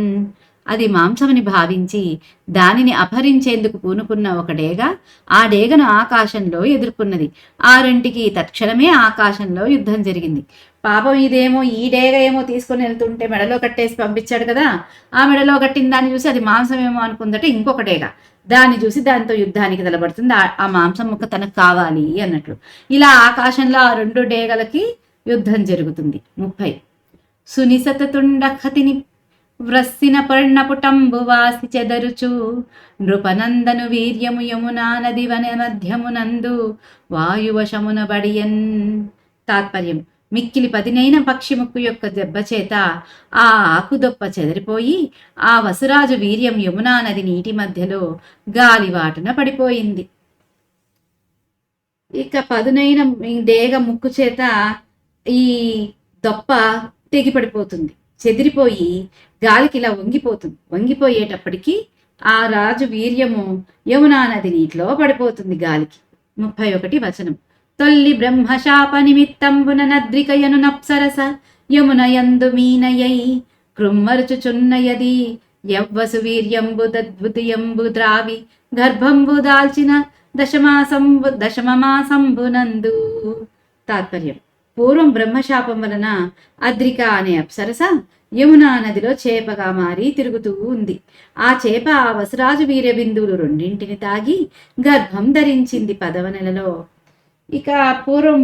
అది మాంసమని భావించి దానిని అపహరించేందుకు పూనుకున్న ఒక డేగ ఆ డేగను ఆకాశంలో ఎదుర్కొన్నది. ఆ రెంటికి తక్షణమే ఆకాశంలో యుద్ధం జరిగింది. పాపం ఇదేమో ఈ డేగ ఏమో తీసుకొని వెళ్తుంటే మెడలో కట్టేసి పంపించాడు కదా, ఆ మెడలో కట్టిన దాన్ని చూసి అది మాంసమేమో అనుకుందట ఇంకొక డేగ. దాన్ని చూసి దానితో యుద్ధానికి తలబడుతుంది. ఆ మాంసం ముక్క తనకు కావాలి అన్నట్లు. ఇలా ఆకాశంలో ఆ రెండు డేగలకి యుద్ధం జరుగుతుంది. 30 సునిసత తుండఖతిని వ్రస్సిన పర్ణపుటంబు వాసి చెదరుచు నృపనందను వీర్యము యమునా నది వన మధ్యమునందు వాయువశమున బడియన్. తాత్పర్యం: మిక్కిలి పదినైన పక్షి ముక్కు యొక్క దెబ్బచేత ఆ ఆకుదొప్ప చెదిరిపోయి ఆ వసురాజు వీర్యం యమునా నది నీటి మధ్యలో గాలివాటున పడిపోయింది. ఇక పదునైన డేగ ముక్కు చేత ఈ దొప్ప తెగిపడిపోతుంది, చెదిరిపోయి గాలికి ఇలా వంగిపోతుంది. వంగిపోయేటప్పటికి ఆ రాజు వీర్యము యమునా నది నీటిలో పడిపోతుంది గాలికి. 31 వచనం: తొల్లి బ్రహ్మశాప నిమిత్తంబున నద్రికయను నప్సరస యమున యందు మీనయై కృమ్మరుచుచున్నయది యవ్వసు వీర్యంబు దద్భుతియంబు ద్రావి గర్భంబు దాల్చిన దశమమాసంబునందు. తాత్పర్యం: పూర్వం బ్రహ్మశాపం వలన అద్రిక అనే అప్సరస యమునా నదిలో చేపగా మారి తిరుగుతూ ఉంది. ఆ చేప ఆ వసరాజు వీర్యబిందువులు రెండింటిని తాగి గర్భం ధరించింది 10వ నెలలో. ఇక పూర్వం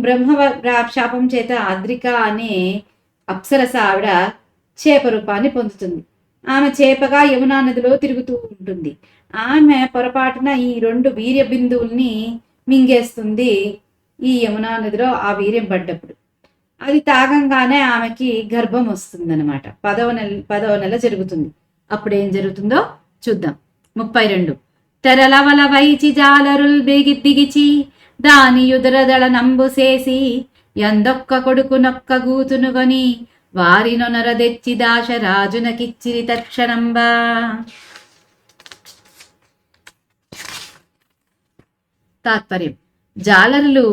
శాపం చేత అద్రిక అనే అప్సరస ఆవిడ చేప రూపాన్ని పొందుతుంది. ఆమె చేపగా యమునా నదిలో తిరుగుతూ ఉంటుంది. ఆమె పొరపాటున ఈ 2 వీర్య బిందువుల్ని మింగేస్తుంది ఈ యమునా నదిలో ఆ వీర్యం పడ్డప్పుడు. అది తాగంగానే ఆమెకి గర్భం వస్తుందన్నమాట. 10వ నెల జరుగుతుంది. అప్పుడు ఏం జరుగుతుందో చూద్దాం. 32 తెరలవల వైచి జాలరుల్ బిగిచి దాని యుదరదళ నంబుసేసి ఎందొక్క కొడుకు నొక్క గూతునుగొని వారినొనర తెచ్చి దాశరాజునకిచ్చిరి తక్షణంబా. తాత్పర్యం: జాలరులు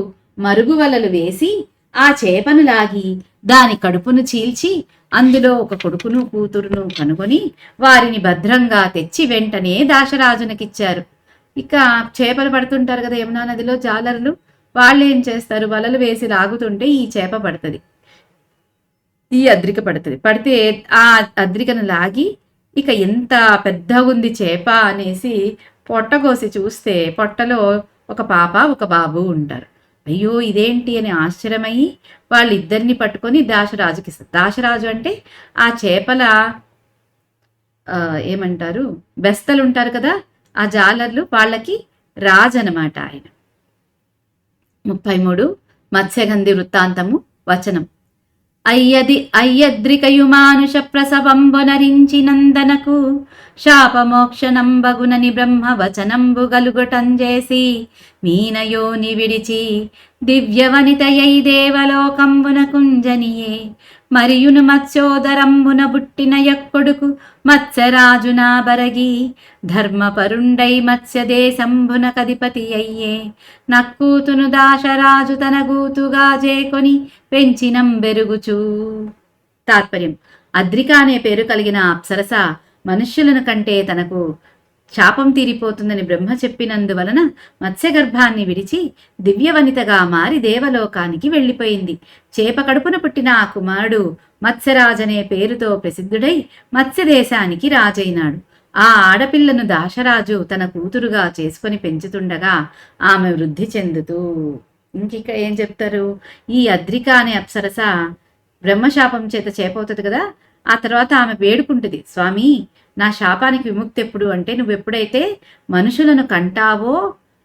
మరుగు వలలు వేసి ఆ చేపను లాగి దాని కడుపును చీల్చి అందులో ఒక కొడుకును కూతురును కనుగొని వారిని భద్రంగా తెచ్చి వెంటనే దాశరాజునకిచ్చారు. ఇక చేపలు పడుతుంటారు కదా యమునా నదిలో జాలరులు, వాళ్ళు ఏం చేస్తారు, వలలు వేసి లాగుతుంటే ఈ చేప పడుతుంది, ఈ అద్రిక పడుతుంది. పడితే ఆ అద్రికను లాగి ఇక ఎంత పెద్దగా ఉంది చేప అనేసి పొట్ట కోసి చూస్తే పొట్టలో ఒక పాప ఒక బాబు ఉంటారు. అయ్యో ఇదేంటి అని ఆశ్చర్యమయ్యి వాళ్ళిద్దరిని పట్టుకొని దాశరాజుకి ఇస్తారు. దాశరాజు అంటే ఆ చేపల ఏమంటారు, బెస్తలు ఉంటారు కదా ఆ జాలర్లు, వాళ్ళకి రాజు అనమాట ఆయన. 33 మత్స్యగంధి వృత్తాంతము వచనం: అయ్యద్రికయు మానుష ప్రసవంబునరించి నందనకు శాపమోక్షనంబగునని బ్రహ్మ వచనంబు గలుగుటంజేసి మీనయోని విడిచి దివ్యవనితయై దేవలోకంబున కుంజనియే మరియును మత్స్యోదరంబున బుట్టిన యొక్కొడుకు మత్స్యరాజునా బరగి ధర్మపరుండై మత్స్యదేశంబున కధిపతి అయ్యే నక్కూతును దాశరాజు తన గూతుగా చేకొని పెంచినం బెరుగుచూ. తాత్పర్యం: అద్రిక అనే పేరు కలిగిన అప్సరస మనుష్యులను కంటే తనకు శాపం తీరిపోతుందని బ్రహ్మ చెప్పినందువలన మత్స్యగర్భాన్ని విడిచి దివ్యవనితగా మారి దేవలోకానికి వెళ్ళిపోయింది. చేప కడుపున పుట్టిన ఆ కుమారుడు మత్స్యరాజనే పేరుతో ప్రసిద్ధుడై మత్స్యదేశానికి రాజైనాడు. ఆ ఆడపిల్లను దాశరాజు తన కూతురుగా చేసుకొని పెంచుతుండగా ఆమె వృద్ధి చెందుతూ. ఇంకిక ఏం చెప్తారు, ఈ అద్రిక అనే అప్సరస బ్రహ్మశాపం చేత చేపవుతుంది కదా, ఆ తర్వాత ఆమె వేడుకుంటుంది, స్వామి నా శాపానికి విముక్తి ఎప్పుడు అంటే నువ్వు ఎప్పుడైతే మనుషులను కంటావో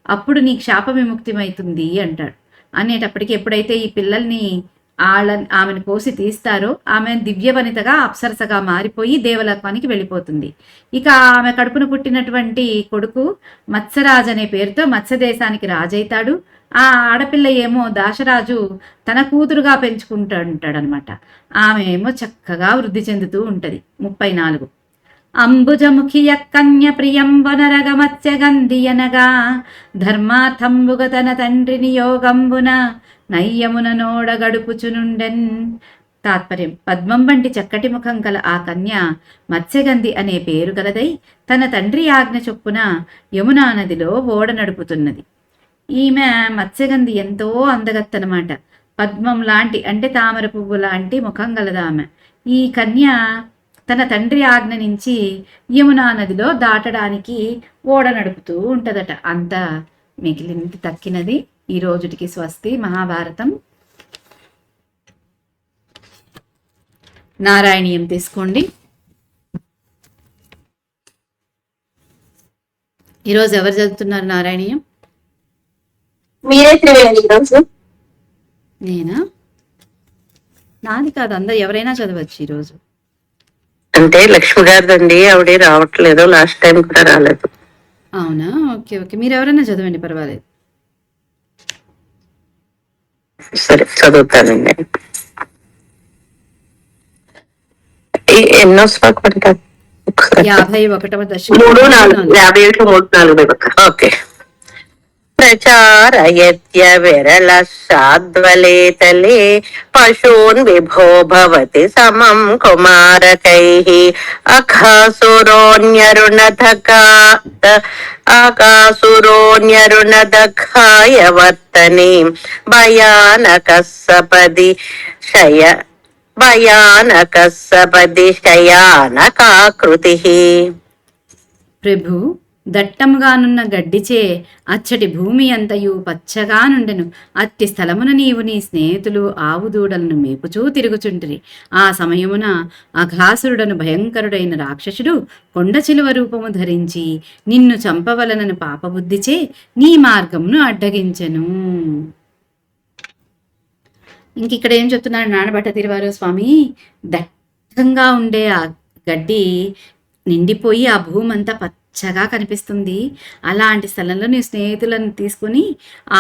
అప్పుడు నీకు శాప విముక్తిమవుతుంది అంటాడు. అనేటప్పటికి ఎప్పుడైతే ఈ పిల్లల్ని ఆమెను కోసి తీస్తారో ఆమె దివ్యవనితగా అప్సరసగా మారిపోయి దేవలోకానికి వెళ్ళిపోతుంది. ఇక ఆమె కడుపున పుట్టినటువంటి కొడుకు మత్స్యరాజు అనే పేరుతో మత్స్యదేశానికి రాజైతాడు. ఆ ఆడపిల్ల ఏమో దాశరాజు తన కూతురుగా పెంచుకుంటాడనమాట. ఆమె ఏమో చక్కగా వృద్ధి చెందుతూ ఉంటది. 34 అంబుజముఖియ కన్య ప్రియంబనరగ మత్స్యగంధియనగా ధర్మార్థంబుగ తన తండ్రిని యోగంబున నయ్యమున నోడ గడుపుచునుండెన్ తాత్పర్యం: పద్మం వంటి చక్కటి ముఖం కల ఆ కన్య మత్స్యగంధి అనే పేరు గలదై తన తండ్రి ఆజ్ఞ చొప్పున యమునా నదిలో ఓడ నడుపుతున్నది. ఈమె మత్స్యగంధి ఎంతో అందగత్తనమాట. పద్మం లాంటి అంటే తామర పువ్వు లాంటి ముఖం గలదామె. ఈ కన్య తన తండ్రి ఆజ్ఞ నుంచి యమునా నదిలో దాటడానికి ఓడ నడుపుతూ ఉంటదట. అంత మిగిలింది తక్కినది ఈ రోజుటికి స్వస్తి. మహాభారతం. నారాయణీయం తీసుకోండి. ఈరోజు ఎవరు చదువుతున్నారు నారాయణీయం? నేనా? నాది కాదు, అందరు ఎవరైనా చదవచ్చు ఈరోజు. అంటే లక్ష్మి గారిదండి, ఆవిడ రావట్లేదు, లాస్ట్ టైం కూడా రాలేదు. అవునా? ఓకే ఓకే, మీరు ఎవరైనా చదవండి, పర్వాలేదు. సరే చదువుతానండి. ఎన్నో శ్లోకం అంటారు? 51వ దశకం. 3, 4, 57, 3, 4. ఓకే. ప్రచారయత్య విరళ శాద్వలేతలే పశూన్ విభో భవతి సమం కుమారకైః అకాసురోన్యరుణదఘాయ వర్తనే భయానక శయానకాకృతి. ప్రభు, దట్టముగానున్న గడ్డిచే అచ్చటి భూమి అంతయు పచ్చగా నుండెను. అట్టి స్థలమున నీవు నీ స్నేహితులు ఆవు దూడలను మేపుచూ తిరుగుచుంటిరి. ఆ సమయమున అఘాసురుడను భయంకరుడైన రాక్షసుడు కొండ చిలువ రూపము ధరించి నిన్ను చంపవలనను పాపబుద్ధిచే నీ మార్గమును అడ్డగించెను. ఇంకిక్కడ ఏం చెప్తున్నాడు నానబట్ట తిరువారు స్వామి? దట్టంగా ఉండే ఆ గడ్డి నిండిపోయి ఆ భూమి అంతా పచ్చగా కనిపిస్తుంది. అలాంటి స్థలంలో నీ స్నేహితులను తీసుకుని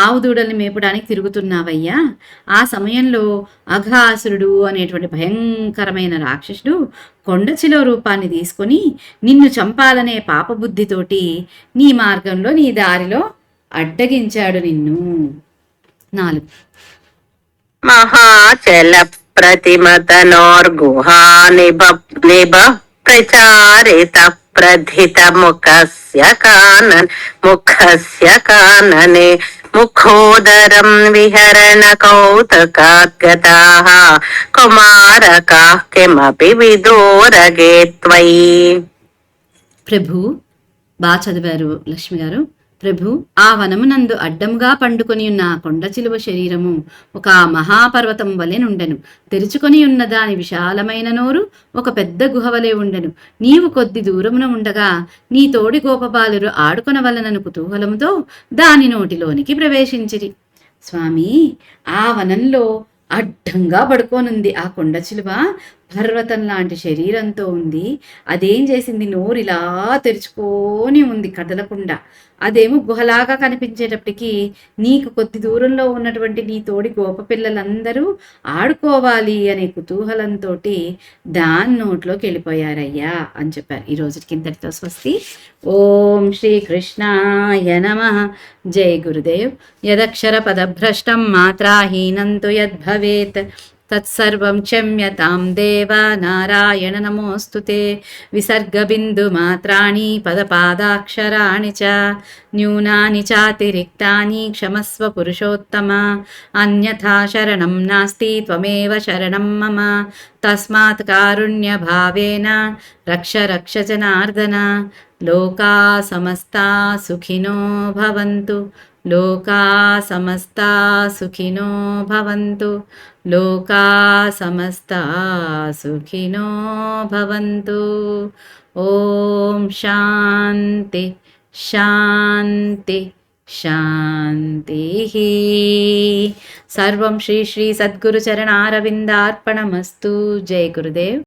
ఆవు దూడల్ని మేపడానికి తిరుగుతున్నావయ్యా. ఆ సమయంలో అఘాసురుడు అనేటువంటి భయంకరమైన రాక్షసుడు కొండచిలో రూపాన్ని తీసుకొని నిన్ను చంపాలనే పాపబుద్ధితోటి నీ మార్గంలో నీ దారిలో అడ్డగించాడు నిన్ను. 4. మహాచల ప్రతిమతనోర్గుహా నిభ ప్రచారిత ప్రధిత ముఖస్య కాననే ముఖోదరం విహరణ కౌతకాద్గతాః కుమారకాః కిమపి విదూరగే త్వయి. ప్రభు, బాగా చదివారు లక్ష్మి గారు. ప్రభు, ఆ వనమునందు అడ్డముగా పండుకొని ఉన్న కొండ చిలువ శరీరము ఒక మహాపర్వతం వలె నుండెను. తెరుచుకొని ఉన్న దాని విశాలమైన నోరు ఒక పెద్ద గుహ వలె ఉండెను. నీవు కొద్ది దూరమున ఉండగా నీ తోడి గోపబాలురు ఆడుకొనవలనను కుతూహలముతో దాని నోటిలోనికి ప్రవేశించిరి. స్వామి, ఆ వనంలో అడ్డంగా పడుకోనుంది ఆ కొండ చిలువ. పర్వతం లాంటి శరీరంతో ఉంది. అదేం చేసింది? నోరిలా తెరుచుకొని ఉంది కదలకుండా. అదేమో గుహలాగా కనిపించేటప్పటికీ నీకు కొద్ది దూరంలో ఉన్నటువంటి నీ తోడి గోప పిల్లలందరూ ఆడుకోవాలి అనే కుతూహలంతో దాని నోట్లోకి వెళ్ళిపోయారయ్యా అని చెప్పారు. ఈ రోజుకి ఇంతటితో స్వస్తి. ఓం శ్రీకృష్ణాయ నమః. జై గురుదేవ్. యదక్షర పదభ్రష్టం మాత్రాహీనం తు యద్భవేత్ తత్సర్వం క్షమ్యతాం దేవ నారాయణ నమోస్తుతే. విసర్గబిందుమాత్రాణి పదపాదాక్షరాణి చ న్యూనాని చాతిరిక్తాని క్షమస్వ పురుషోత్తమ. అన్యథా శరణం నాస్తి త్వమేవ శరణం మమ. తస్మాత్ కారుణ్యభావేన రక్ష రక్ష జనార్దన. లోకా సమస్తా సుఖినో భవంతు. లోకా సమస్తా సుఖినో భవంతు. లోకా సమస్తా సుఖినో భవంతు. ఓం శాంతి శాంతి శాంతి. సర్వం శ్రీ శ్రీ సద్గురు చరణారవిందార్పణమస్తు. జై గురుదేవ్.